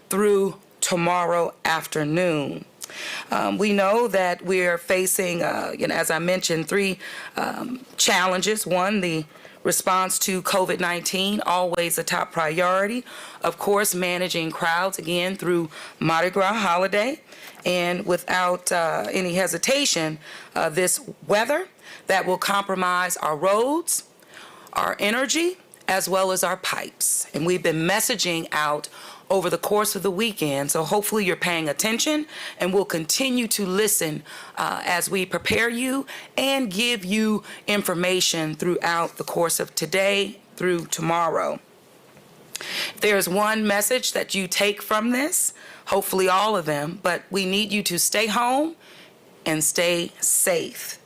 [SPEAKER 11] through tomorrow afternoon. We know that we're facing, as I mentioned, three challenges. One, the response to COVID-19, always a top priority. Of course, managing crowds, again, through Marti Gras holiday. And without any hesitation, this weather that will compromise our roads, our energy, as well as our pipes. And we've been messaging out over the course of the weekend, so hopefully you're paying attention, and we'll continue to listen as we prepare you and give you information throughout the course of today through tomorrow. If there's one message that you take from this, hopefully all of them, but we need you to stay home and stay safe.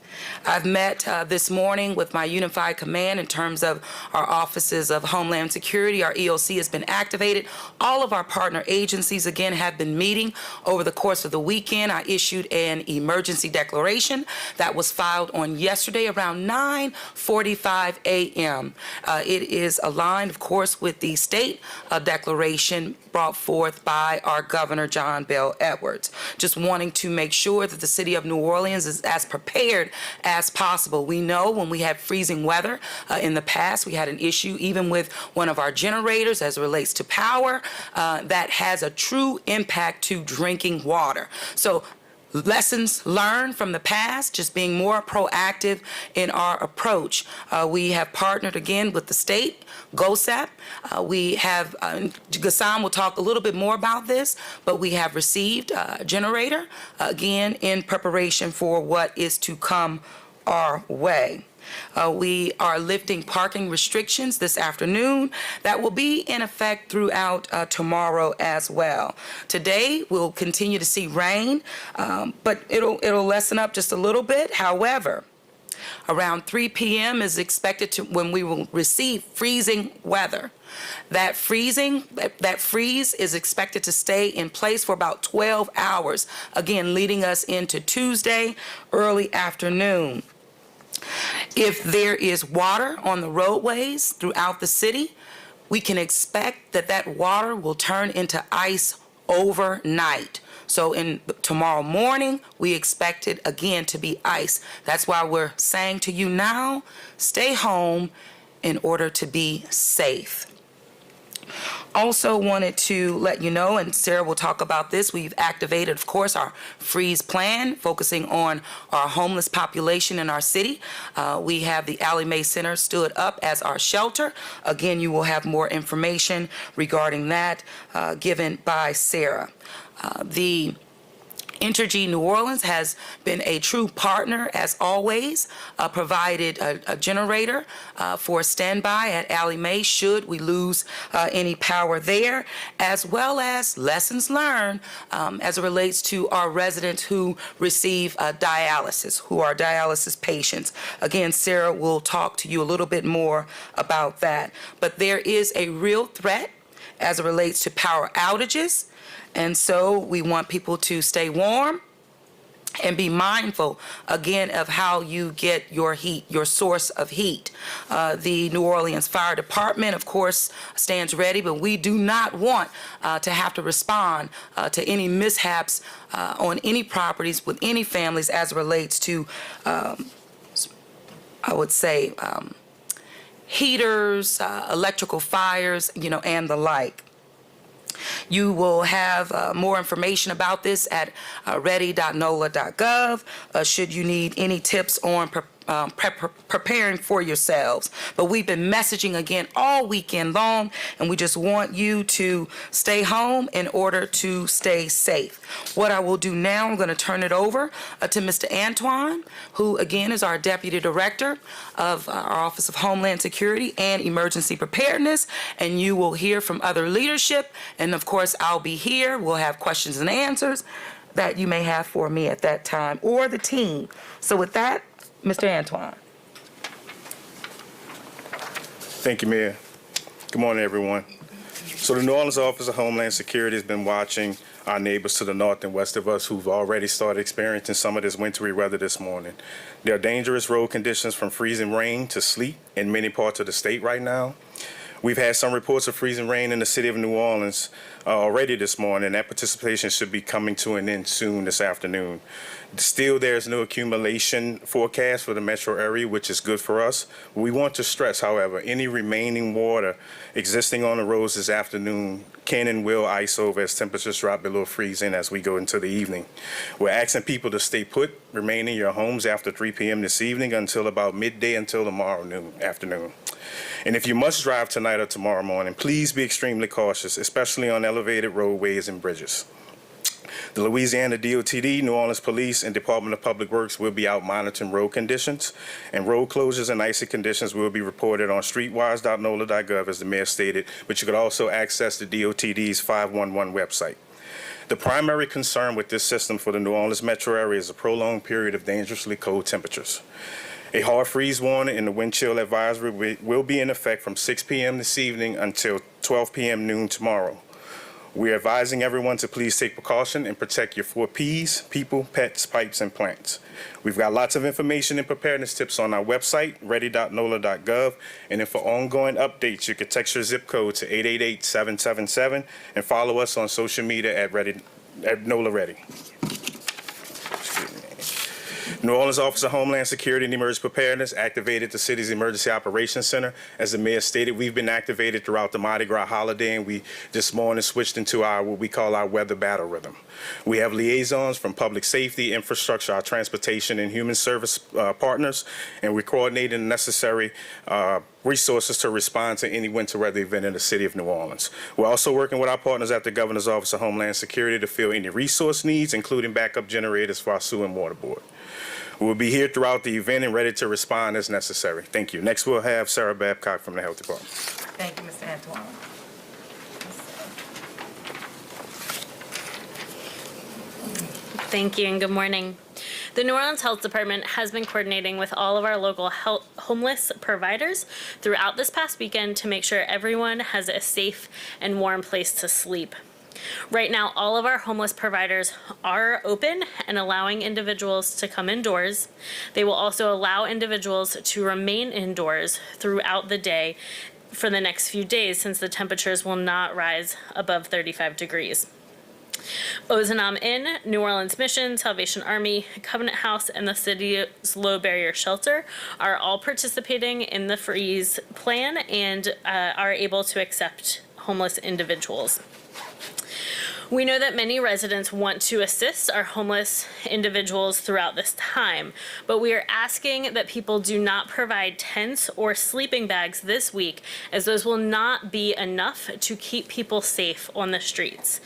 [SPEAKER 11] I've met this morning with my unified command in terms of our offices of Homeland Security. Our EOC has been activated. All of our partner agencies, again, have been meeting over the course of the weekend. I issued an emergency declaration that was filed on yesterday around 9:45 a.m. It is aligned, of course, with the state declaration brought forth by our Governor John Bel Edwards. Just wanting to make sure that the city of New Orleans is as prepared as possible. We know when we had freezing weather in the past, we had an issue even with one of our generators as it relates to power that has a true impact to drinking water. So lessons learned from the past, just being more proactive in our approach. We have partnered again with the state, GOSAP. We have, Ghassan will talk a little bit more about this, but we have received a generator, again, in preparation for what is to come our way. We are lifting parking restrictions this afternoon that will be in effect throughout tomorrow as well. Today, we'll continue to see rain, but it'll lessen up just a little bit. However, around 3 p.m. is expected to when we will receive freezing weather. That freeze is expected to stay in place for about 12 hours, again, leading us into Tuesday, early afternoon. If there is water on the roadways throughout the city, we can expect that that water will turn into ice overnight. So tomorrow morning, we expect it again to be ice. That's why we're saying to you now, stay home in order to be safe. Also wanted to let you know, and Sarah will talk about this, we've activated, of course, our freeze plan, focusing on our homeless population in our city. We have the Allie Mae Center stood up as our shelter. Again, you will have more information regarding that given by Sarah. The Entergy New Orleans has been a true partner, as always, provided a generator for standby at Allie Mae should we lose any power there, as well as lessons learned as it relates to our residents who receive dialysis, who are dialysis patients. Again, Sarah will talk to you a little bit more about that. But there is a real threat as it relates to power outages. And so we want people to stay warm and be mindful, again, of how you get your heat, your source of heat. The New Orleans Fire Department, of course, stands ready, but we do not want to have to respond to any mishaps on any properties with any families as it relates to, I would say, heaters, electrical fires, and the like. You will have more information about this at ready.nola.gov should you need any tips on preparing for yourselves. But we've been messaging again all weekend long, and we just want you to stay home in order to stay safe. What I will do now, I'm going to turn it over to Mr. Antoine, who again is our Deputy Director of our Office of Homeland Security and Emergency Preparedness, and you will hear from other leadership, and of course I'll be here. We'll have questions and answers that you may have for me at that time, or the team. So with that, Mr. Antoine.
[SPEAKER 12] Thank you, Mayor. Good morning, everyone. So the New Orleans Office of Homeland Security has been watching our neighbors to the north and west of us who've already started experiencing some of this wintry weather this morning. There are dangerous road conditions from freezing rain to sleet in many parts of the state right now. We've had some reports of freezing rain in the city of New Orleans already this morning, and that participation should be coming to an end soon this afternoon. Still, there's no accumulation forecast for the metro area, which is good for us. We want to stress, however, any remaining water existing on the roads this afternoon can and will ice over as temperatures drop below freezing as we go into the evening. We're asking people to stay put, remain in your homes after 3 p.m. this evening until about midday until tomorrow afternoon. And if you must drive tonight or tomorrow morning, please be extremely cautious, especially on elevated roadways and bridges. The Louisiana DOTD, New Orleans Police, and Department of Public Works will be out monitoring road conditions, and road closures and icy conditions will be reported on streetwise.nola.gov, as the mayor stated, but you could also access the DOTD's 511 website. The primary concern with this system for the New Orleans metro area is a prolonged period of dangerously cold temperatures. A hard freeze warning and the wind chill advisory will be in effect from 6 p.m. this evening until 12 p.m. noon tomorrow. We are advising everyone to please take precaution and protect your 4 Ps, people, pets, pipes, and plants. We've got lots of information and preparedness tips on our website, ready.nola.gov, and for ongoing updates, you can text your zip code to 888-777 and follow us on social media at NOLA Ready. New Orleans Office of Homeland Security and Emergency Preparedness activated the city's Emergency Operations Center. As the mayor stated, we've been activated throughout the Marti Gras holiday, and we this morning switched into what we call our weather battle rhythm. We have liaisons from public safety, infrastructure, our transportation, and human service partners, and we're coordinating the necessary resources to respond to any winter weather event in the city of New Orleans. We're also working with our partners at the Governor's Office of Homeland Security to fill any resource needs, including backup generators for our sewer and water board. We'll be here throughout the event and ready to respond as necessary. Thank you. Next, we'll have Sarah Babcock from the Health Department.
[SPEAKER 11] Thank you, Mr. Antoine.
[SPEAKER 13] Thank you and good morning. The New Orleans Health Department has been coordinating with all of our local homeless providers throughout this past weekend to make sure everyone has a safe and warm place to sleep. Right now, all of our homeless providers are open and allowing individuals to come indoors. They will also allow individuals to remain indoors throughout the day for the next few days, since the temperatures will not rise above 35 degrees. Ozanam Inn, New Orleans Mission, Salvation Army, Covenant House, and the city's Low Barrier Shelter are all participating in the freeze plan and are able to accept homeless individuals. We know that many residents want to assist our homeless individuals throughout this time, but we are asking that people do not provide tents or sleeping bags this week, as those will not be enough to keep people safe on the streets.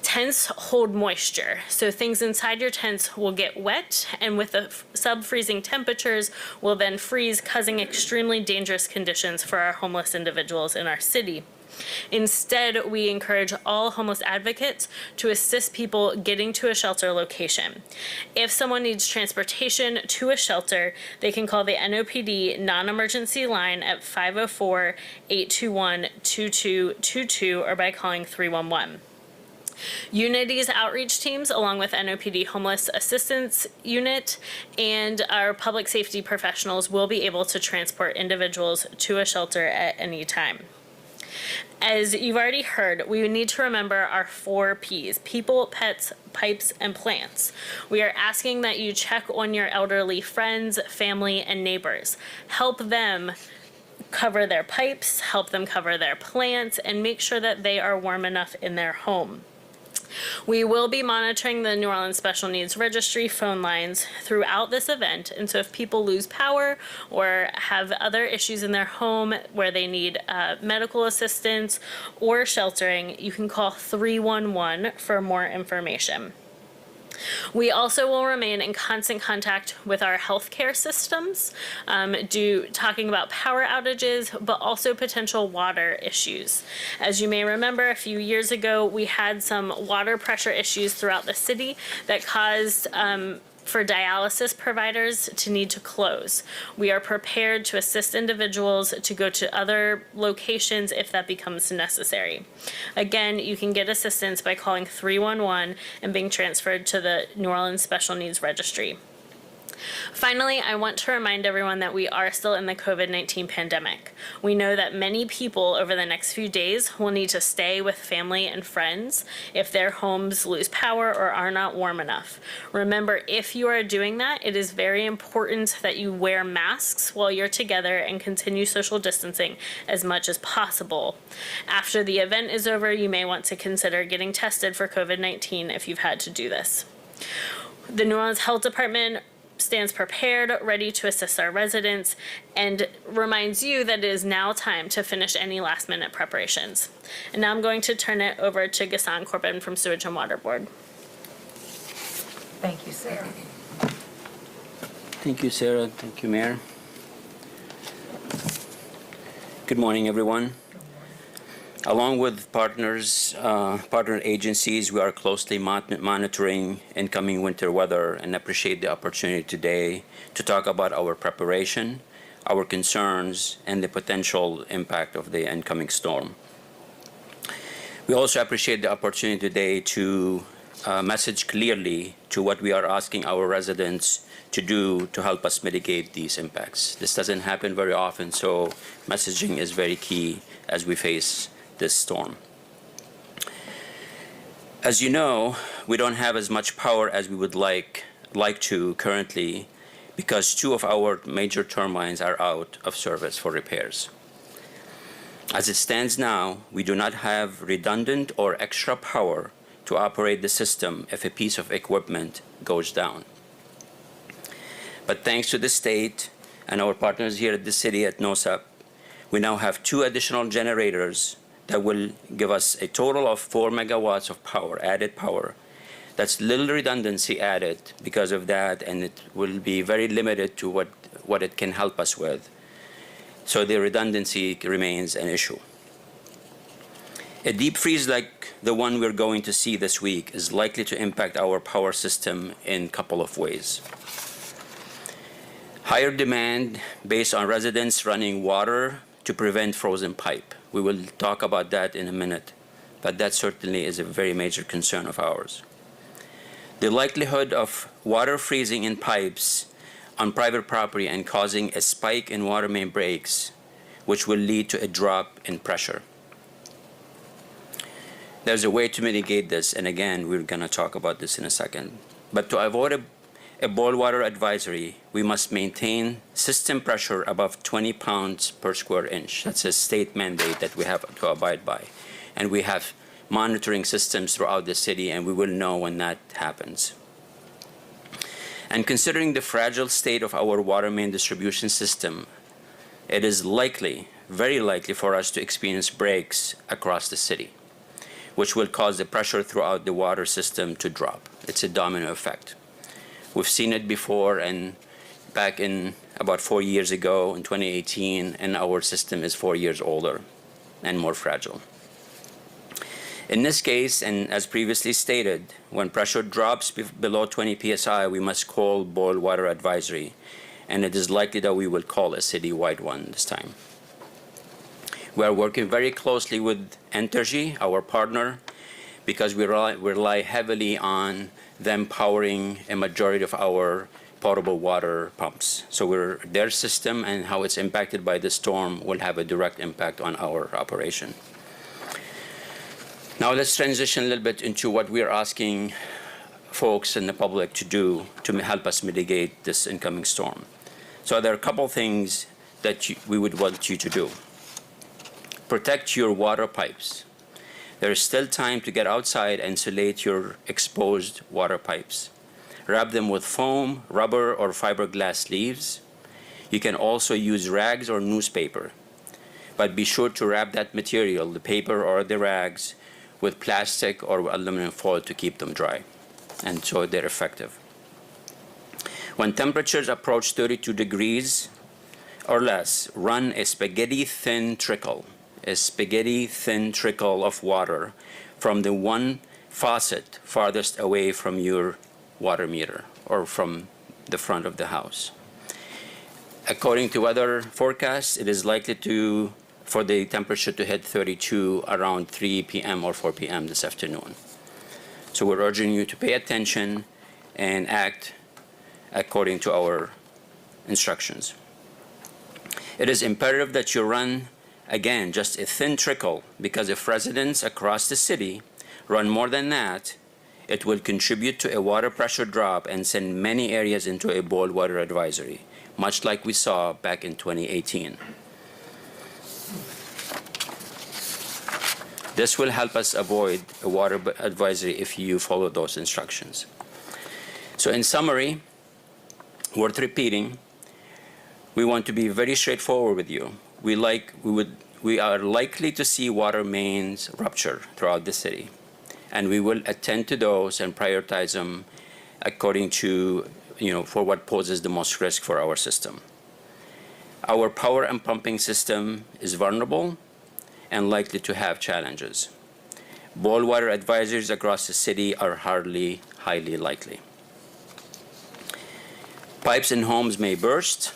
[SPEAKER 13] Tents hold moisture, so things inside your tents will get wet, and with the sub-freezing temperatures will then freeze, causing extremely dangerous conditions for our homeless individuals in our city. Instead, we encourage all homeless advocates to assist people getting to a shelter location. If someone needs transportation to a shelter, they can call the NOPD non-emergency line at 504-821-2222 or by calling 311. Unity's outreach teams, along with NOPD Homeless Assistance Unit and our public safety professionals, will be able to transport individuals to a shelter at any time. As you've already heard, we need to remember our 4 Ps: people, pets, pipes, and plants. We are asking that you check on your elderly friends, family, and neighbors. Help them cover their pipes, help them cover their plants, and make sure that they are warm enough in their home. We will be monitoring the New Orleans Special Needs Registry phone lines throughout this event, and so if people lose power or have other issues in their home where they need medical assistance or sheltering, you can call 311 for more information. We also will remain in constant contact with our healthcare systems, talking about power outages, but also potential water issues. As you may remember, a few years ago, we had some water pressure issues throughout the city that caused for dialysis providers to need to close. We are prepared to assist individuals to go to other locations if that becomes necessary. Again, you can get assistance by calling 311 and being transferred to the New Orleans Special Needs Registry. Finally, I want to remind everyone that we are still in the COVID-19 pandemic. We know that many people over the next few days will need to stay with family and friends if their homes lose power or are not warm enough. Remember, if you are doing that, it is very important that you wear masks while you're together and continue social distancing as much as possible. After the event is over, you may want to consider getting tested for COVID-19 if you've had to do this. The New Orleans Health Department stands prepared, ready to assist our residents, and reminds you that it is now time to finish any last-minute preparations. And now I'm going to turn it over to Gassan Corbin from Sewage and Water Board.
[SPEAKER 11] Thank you, Sarah.
[SPEAKER 14] Thank you, Sarah. Thank you, Mayor. Good morning, everyone. Along with partner agencies, we are closely monitoring incoming winter weather and appreciate the opportunity today to talk about our preparation, our concerns, and the potential impact of the incoming storm. We also appreciate the opportunity today to message clearly to what we are asking our residents to do to help us mitigate these impacts. This doesn't happen very often, so messaging is very key as we face this storm. As you know, we don't have as much power as we would like to currently because 2 of our major turbines are out of service for repairs. As it stands now, we do not have redundant or extra power to operate the system if a piece of equipment goes down. But thanks to the state and our partners here at the city at NOSAP, we now have 2 additional generators that will give us a total of 4 megawatts of power, added power. That's little redundancy added because of that, and it will be very limited to what it can help us with. So the redundancy remains an issue. A deep freeze like the one we're going to see this week is likely to impact our power system in a couple of ways. Higher demand based on residents running water to prevent frozen pipe. We will talk about that in a minute, but that certainly is a very major concern of ours. The likelihood of water freezing in pipes on private property and causing a spike in water main breaks, which will lead to a drop in pressure. There's a way to mitigate this, and again, we're going to talk about this in a second. But to avoid a boil water advisory, we must maintain system pressure above 20 pounds per square inch. That's a state mandate that we have to abide by. And we have monitoring systems throughout the city, and we will know when that happens. And considering the fragile state of our water main distribution system, it is likely, very likely for us to experience breaks across the city, which will cause the pressure throughout the water system to drop. It's a domino effect. We've seen it before, and back in about 4 years ago, in 2018, and our system is 4 years older and more fragile. In this case, and as previously stated, when pressure drops below 20 psi, we must call boil water advisory, and it is likely that we will call a citywide one this time. We are working very closely with Entergy, our partner, because we rely heavily on them powering a majority of our potable water pumps. So their system and how it's impacted by the storm will have a direct impact on our operation. Now let's transition a little bit into what we're asking folks in the public to do to help us mitigate this incoming storm. So there are a couple things that we would want you to do. Protect your water pipes. There is still time to get outside and insulate your exposed water pipes. Wrap them with foam, rubber, or fiberglass sleeves. You can also use rags or newspaper, but be sure to wrap that material, the paper or the rags, with plastic or aluminum foil to keep them dry, and so they're effective. When temperatures approach 32 degrees or less, run a spaghetti-thin trickle of water from the one faucet farthest away from your water meter or from the front of the house. According to weather forecasts, it is likely for the temperature to hit 32 around 3 p.m. or 4 p.m. this afternoon. So we're urging you to pay attention and act according to our instructions. It is imperative that you run, again, just a thin trickle, because if residents across the city run more than that, it will contribute to a water pressure drop and send many areas into a boil water advisory, much like we saw back in 2018. This will help us avoid a water advisory if you follow those instructions. So in summary, worth repeating, we want to be very straightforward with you. We are likely to see water mains rupture throughout the city, and we will attend to those and prioritize them according to, for what poses the most risk for our system. Our power and pumping system is vulnerable and likely to have challenges. Boil water advisories across the city are highly likely. Pipes in homes may burst,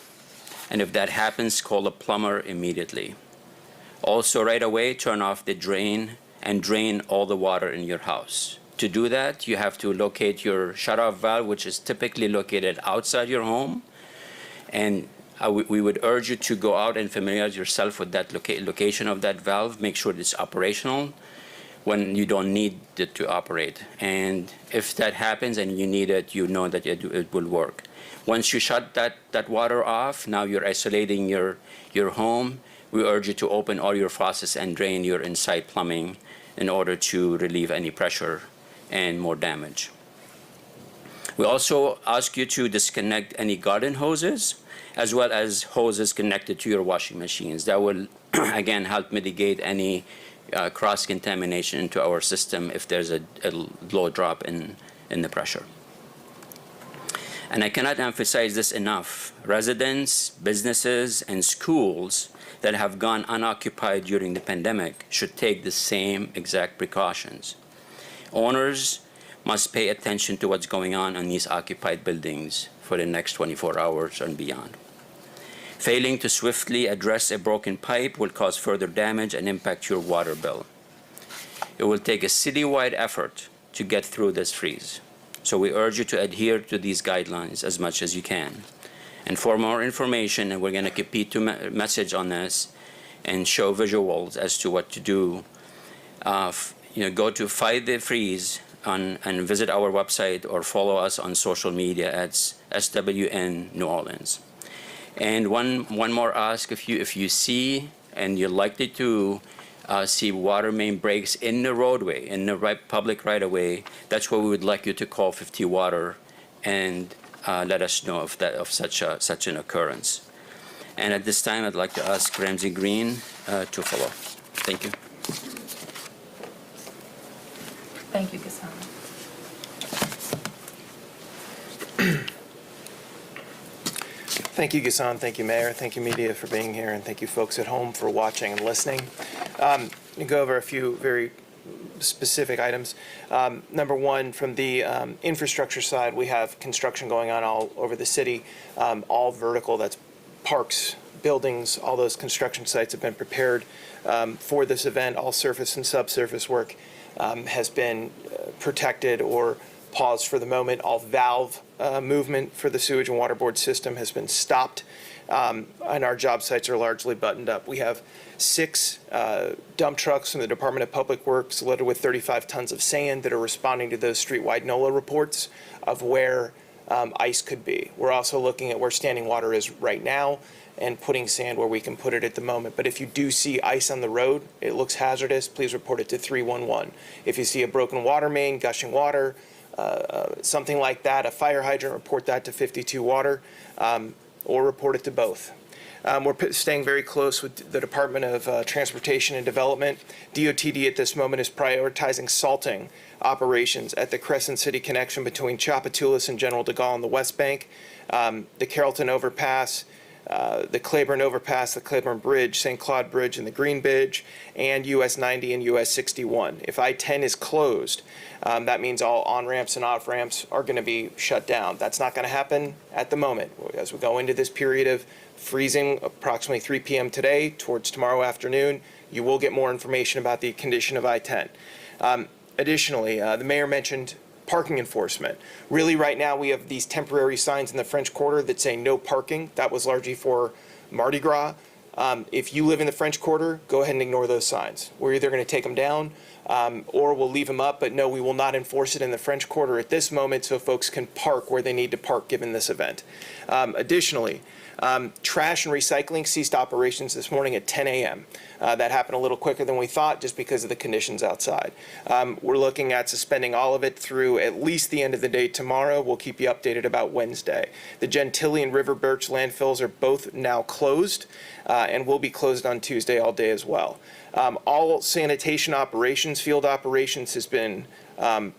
[SPEAKER 14] and if that happens, call a plumber immediately. Also, right away, turn off the drain and drain all the water in your house. To do that, you have to locate your shutoff valve, which is typically located outside your home. And we would urge you to go out and familiarize yourself with that location of that valve. Make sure it's operational when you don't need it to operate. And if that happens and you need it, you know that it will work. Once you shut that water off, now you're isolating your home. We urge you to open all your faucets and drain your inside plumbing in order to relieve any pressure and more damage. We also ask you to disconnect any garden hoses, as well as hoses connected to your washing machines. That will, again, help mitigate any cross-contamination into our system if there's a low drop in the pressure. And I cannot emphasize this enough. Residents, businesses, and schools that have gone unoccupied during the pandemic should take the same exact precautions. Owners must pay attention to what's going on in these occupied buildings for the next 24 hours and beyond. Failing to swiftly address a broken pipe will cause further damage and impact your water bill. It will take a citywide effort to get through this freeze. So we urge you to adhere to these guidelines as much as you can. And for more information, and we're going to compete to message on this and show visuals as to what to do, go to Fight the Freeze and visit our website or follow us on social media at SWN New Orleans. And one more ask: if you see and you're likely to see water main breaks in the roadway, in the public right-of-way, that's where we would like you to call 50 Water and let us know of such an occurrence. And at this time, I'd like to ask Ramsey Green to follow. Thank you.
[SPEAKER 11] Thank you, Ghassan.
[SPEAKER 15] Thank you, Ghassan. Thank you, Mayor. Thank you, media, for being here. And thank you, folks at home, for watching and listening. We go over a few very specific items. Number one, from the infrastructure side, we have construction going on all over the city, all vertical. That's parks, buildings, all those construction sites have been prepared for this event. All surface and subsurface work has been protected or paused for the moment. All valve movement for the sewage and water board system has been stopped, and our job sites are largely buttoned up. We have 6 dump trucks from the Department of Public Works loaded with 35 tons of sand that are responding to those street-wide NOLA reports of where ice could be. We're also looking at where standing water is right now and putting sand where we can put it at the moment. But if you do see ice on the road, it looks hazardous, please report it to 311. If you see a broken water main, gushing water, something like that, a fire hydrant, report that to 52 Water, or report it to both. We're staying very close with the Department of Transportation and Development. DOTD at this moment is prioritizing salting operations at the Crescent City connection between Tchoupitoulas and General de Gaulle on the West Bank, the Carrollton Overpass, the Claiborne Overpass, the Claiborne Bridge, St. Claude Bridge, and the Green Bridge, and US 90 and US 61. If I-10 is closed, that means all on-ramps and off-ramps are going to be shut down. That's not going to happen at the moment. As we go into this period of freezing, approximately 3 p.m. today towards tomorrow afternoon, you will get more information about the condition of I-10. Additionally, the mayor mentioned parking enforcement. Really, right now, we have these temporary signs in the French Quarter that say no parking. That was largely for Marti Gras. If you live in the French Quarter, go ahead and ignore those signs. We're either going to take them down or we'll leave them up, but no, we will not enforce it in the French Quarter at this moment so folks can park where they need to park given this event. Additionally, trash and recycling ceased operations this morning at 10 a.m. That happened a little quicker than we thought just because of the conditions outside. We're looking at suspending all of it through at least the end of the day tomorrow. We'll keep you updated about Wednesday. The Gentilly and River Birch landfills are both now closed and will be closed on Tuesday all day as well. All sanitation operations, field operations has been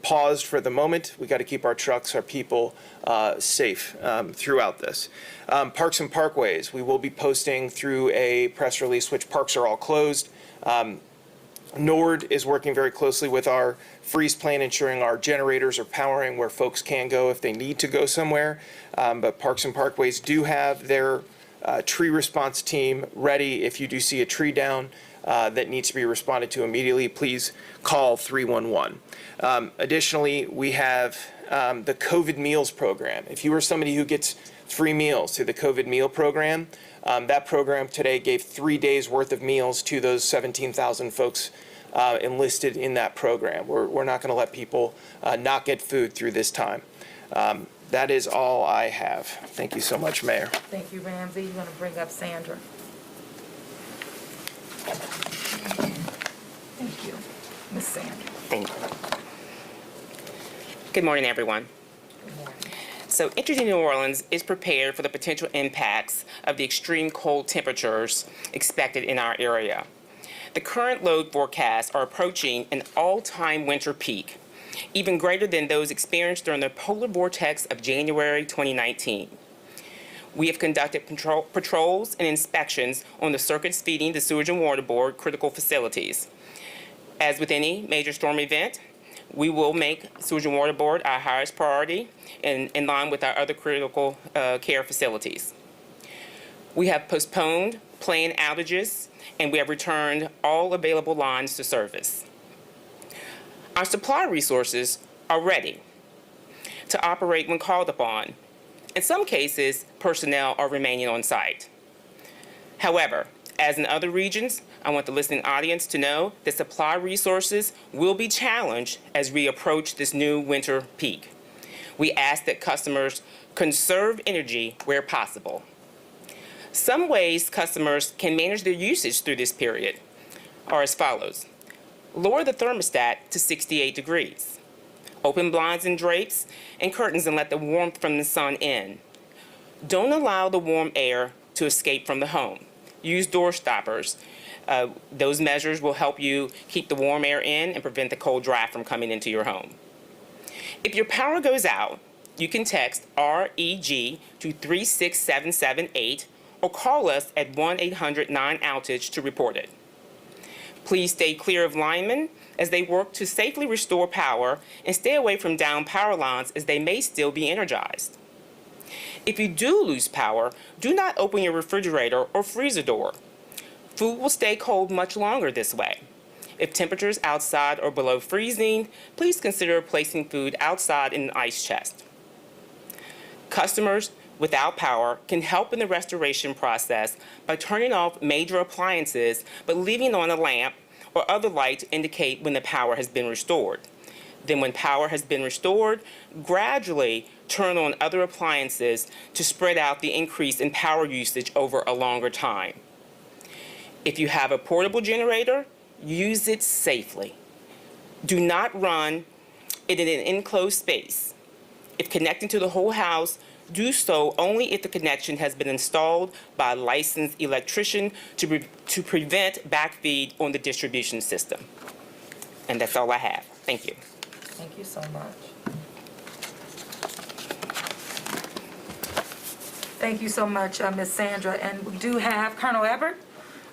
[SPEAKER 15] paused for the moment. We got to keep our trucks, our people safe throughout this. Parks and parkways, we will be posting through a press release which parks are all closed. NORD is working very closely with our freeze plan, ensuring our generators are powering where folks can go if they need to go somewhere. But Parks and Parkways do have their tree response team ready. If you do see a tree down that needs to be responded to immediately, please call 311. Additionally, we have the COVID meals program. If you are somebody who gets free meals through the COVID meal program, that program today gave 3 days worth of meals to those 17,000 folks enlisted in that program. We're not going to let people not get food through this time. That is all I have. Thank you so much, Mayor.
[SPEAKER 11] Thank you, Ramsey. You're going to bring up Sandra. Thank you. Ms. Sandra.
[SPEAKER 16] Thank you. Good morning, everyone.
[SPEAKER 11] Good morning.
[SPEAKER 16] So Entergy New Orleans is prepared for the potential impacts of the extreme cold temperatures expected in our area. The current load forecasts are approaching an all-time winter peak, even greater than those experienced during the polar vortex of January 2019. We have conducted patrols and inspections on the circuits feeding the Sewage and Water Board critical facilities. As with any major storm event, we will make Sewage and Water Board our highest priority in line with our other critical care facilities. We have postponed planned outages, and we have returned all available lines to service. Our supply resources are ready to operate when called upon. In some cases, personnel are remaining on site. However, as in other regions, I want the listening audience to know that supply resources will be challenged as we approach this new winter peak. We ask that customers conserve energy where possible. Some ways customers can manage their usage through this period are as follows. Lower the thermostat to 68 degrees. Open blinds and drapes and curtains and let the warmth from the sun in. Don't allow the warm air to escape from the home. Use door stoppers. Those measures will help you keep the warm air in and prevent the cold draft from coming into your home. If your power goes out, you can text REG to 36778 or call us at 1-800-9-OUTAGE to report it. Please stay clear of linemen as they work to safely restore power and stay away from down power lines as they may still be energized. If you do lose power, do not open your refrigerator or freezer door. Food will stay cold much longer this way. If temperatures outside are below freezing, please consider placing food outside in an ice chest. Customers without power can help in the restoration process by turning off major appliances but leaving on a lamp or other light to indicate when the power has been restored. Then when power has been restored, gradually turn on other appliances to spread out the increase in power usage over a longer time. If you have a portable generator, use it safely. Do not run it in an enclosed space. If connecting to the whole house, do so only if the connection has been installed by a licensed electrician to prevent backfeed on the distribution system. And that's all I have. Thank you.
[SPEAKER 11] Thank you so much. Thank you so much, Ms. Sandra. And we do have Colonel Everett.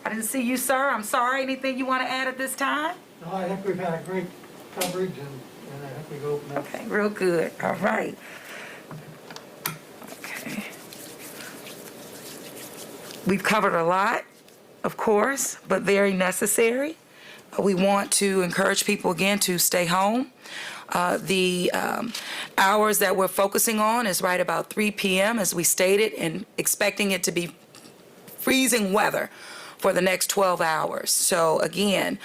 [SPEAKER 11] I didn't see you, sir. I'm sorry. Anything you want to add at this time?
[SPEAKER 17] No, I think we've had a great coverage, and I think we go next.
[SPEAKER 11] Okay, real good. All right. Okay. We've covered a lot, of course, but very necessary. We want to encourage people again to stay home. The hours that we're focusing on is right about 3 p.m. as we stated, and expecting it to be freezing weather for the next 12 hours. So again,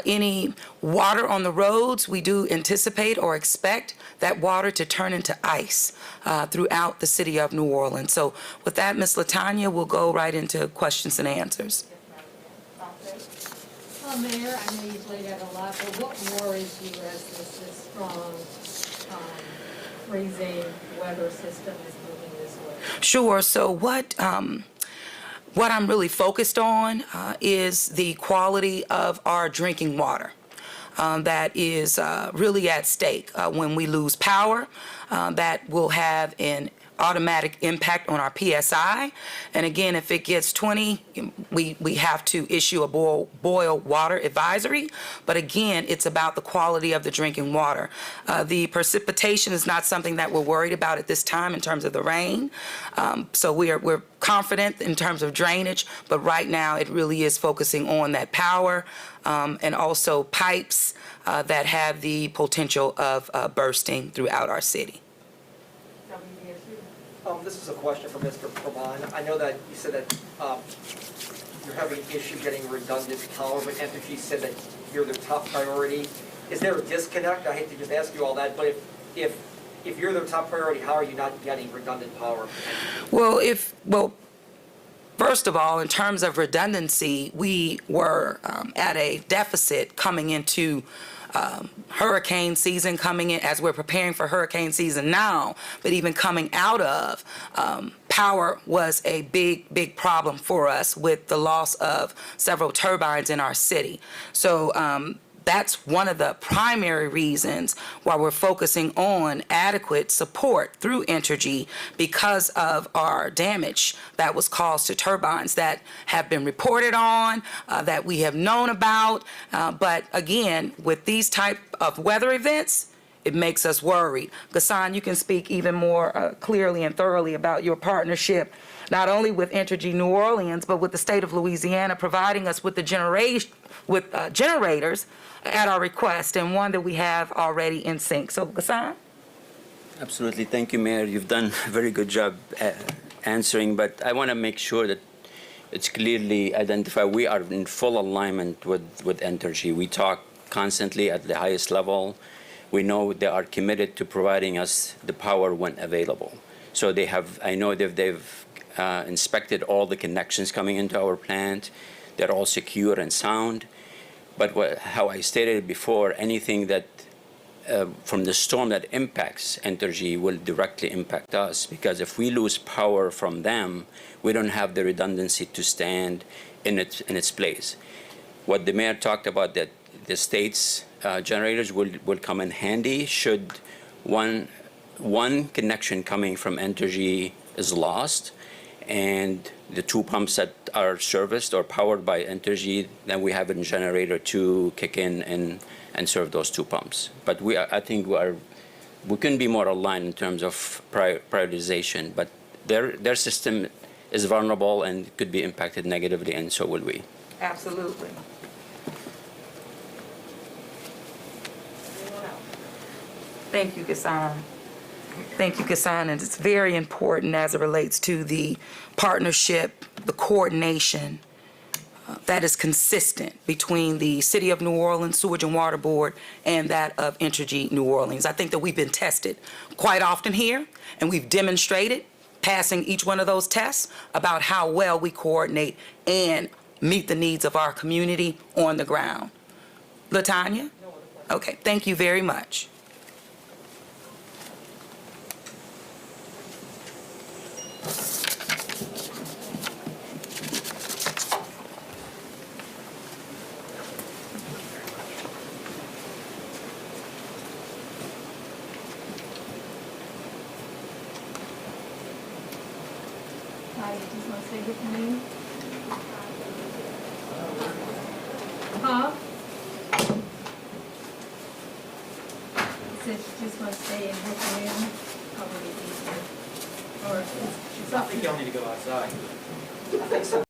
[SPEAKER 11] any water on the roads, we do anticipate or expect that water to turn into ice throughout the city of New Orleans. So with that, Ms. LaTanya, we'll go right into questions and answers.
[SPEAKER 18] Mayor, I know you've laid out a lot, but what worries you as this strong freezing weather system is moving this way?
[SPEAKER 11] Sure. So what I'm really focused on is the quality of our drinking water. That is really at stake. When we lose power, that will have an automatic impact on our PSI. And again, if it gets 20, we have to issue a boil water advisory. But again, it's about the quality of the drinking water. The precipitation is not something that we're worried about at this time in terms of the rain. So we're confident in terms of drainage, but right now it really is focusing on that power and also pipes that have the potential of bursting throughout our city.
[SPEAKER 19] This is a question for Mr. Terrebonne. I know that you said that you're having an issue getting redundant power, but Entergy said that you're their top priority. Is there a disconnect? I hate to just ask you all that, but if you're their top priority, how are you not getting redundant power?
[SPEAKER 11] Well, first of all, in terms of redundancy, we were at a deficit coming into hurricane season, coming in as we're preparing for hurricane season now, but even coming out of, power was a big problem for us with the loss of several turbines in our city. So that's one of the primary reasons why we're focusing on adequate support through Entergy, because of our damage that was caused to turbines that have been reported on, that we have known about. But again, with these type of weather events, it makes us worried. Ghassan, you can speak even more clearly and thoroughly about your partnership, not only with Entergy New Orleans, but with the state of Louisiana, providing us with the generators at our request, and one that we have already in sync. So, Ghassan?
[SPEAKER 14] Absolutely. Thank you, Mayor. You've done a very good job answering, but I want to make sure that it's clearly identified. We are in full alignment with Entergy. We talk constantly at the highest level. We know they are committed to providing us the power when available. So they have, I know they've inspected all the connections coming into our plant. They're all secure and sound. But how I stated before, anything that from the storm that impacts Entergy will directly impact us, because if we lose power from them, we don't have the redundancy to stand in its place. What the mayor talked about, that the state's generators will come in handy should one connection coming from Entergy is lost, and the two pumps that are serviced or powered by Entergy, then we have a generator to kick in and serve those two pumps. But I think we couldn't be more aligned in terms of prioritization. But their system is vulnerable and could be impacted negatively, and so will we.
[SPEAKER 11] Absolutely. Thank you, Ghassan. Thank you, Ghassan. And it's very important as it relates to the partnership, the coordination that is consistent between the City of New Orleans Sewage and Water Board and that of Entergy New Orleans. I think that we've been tested quite often here, and we've demonstrated, passing each one of those tests, about how well we coordinate and meet the needs of our community on the ground. LaTanya? Okay, thank you very much.
[SPEAKER 18] Huh? Since you just want to stay in with him, probably easier. Or
[SPEAKER 19] I think y'all need to go outside. I think so.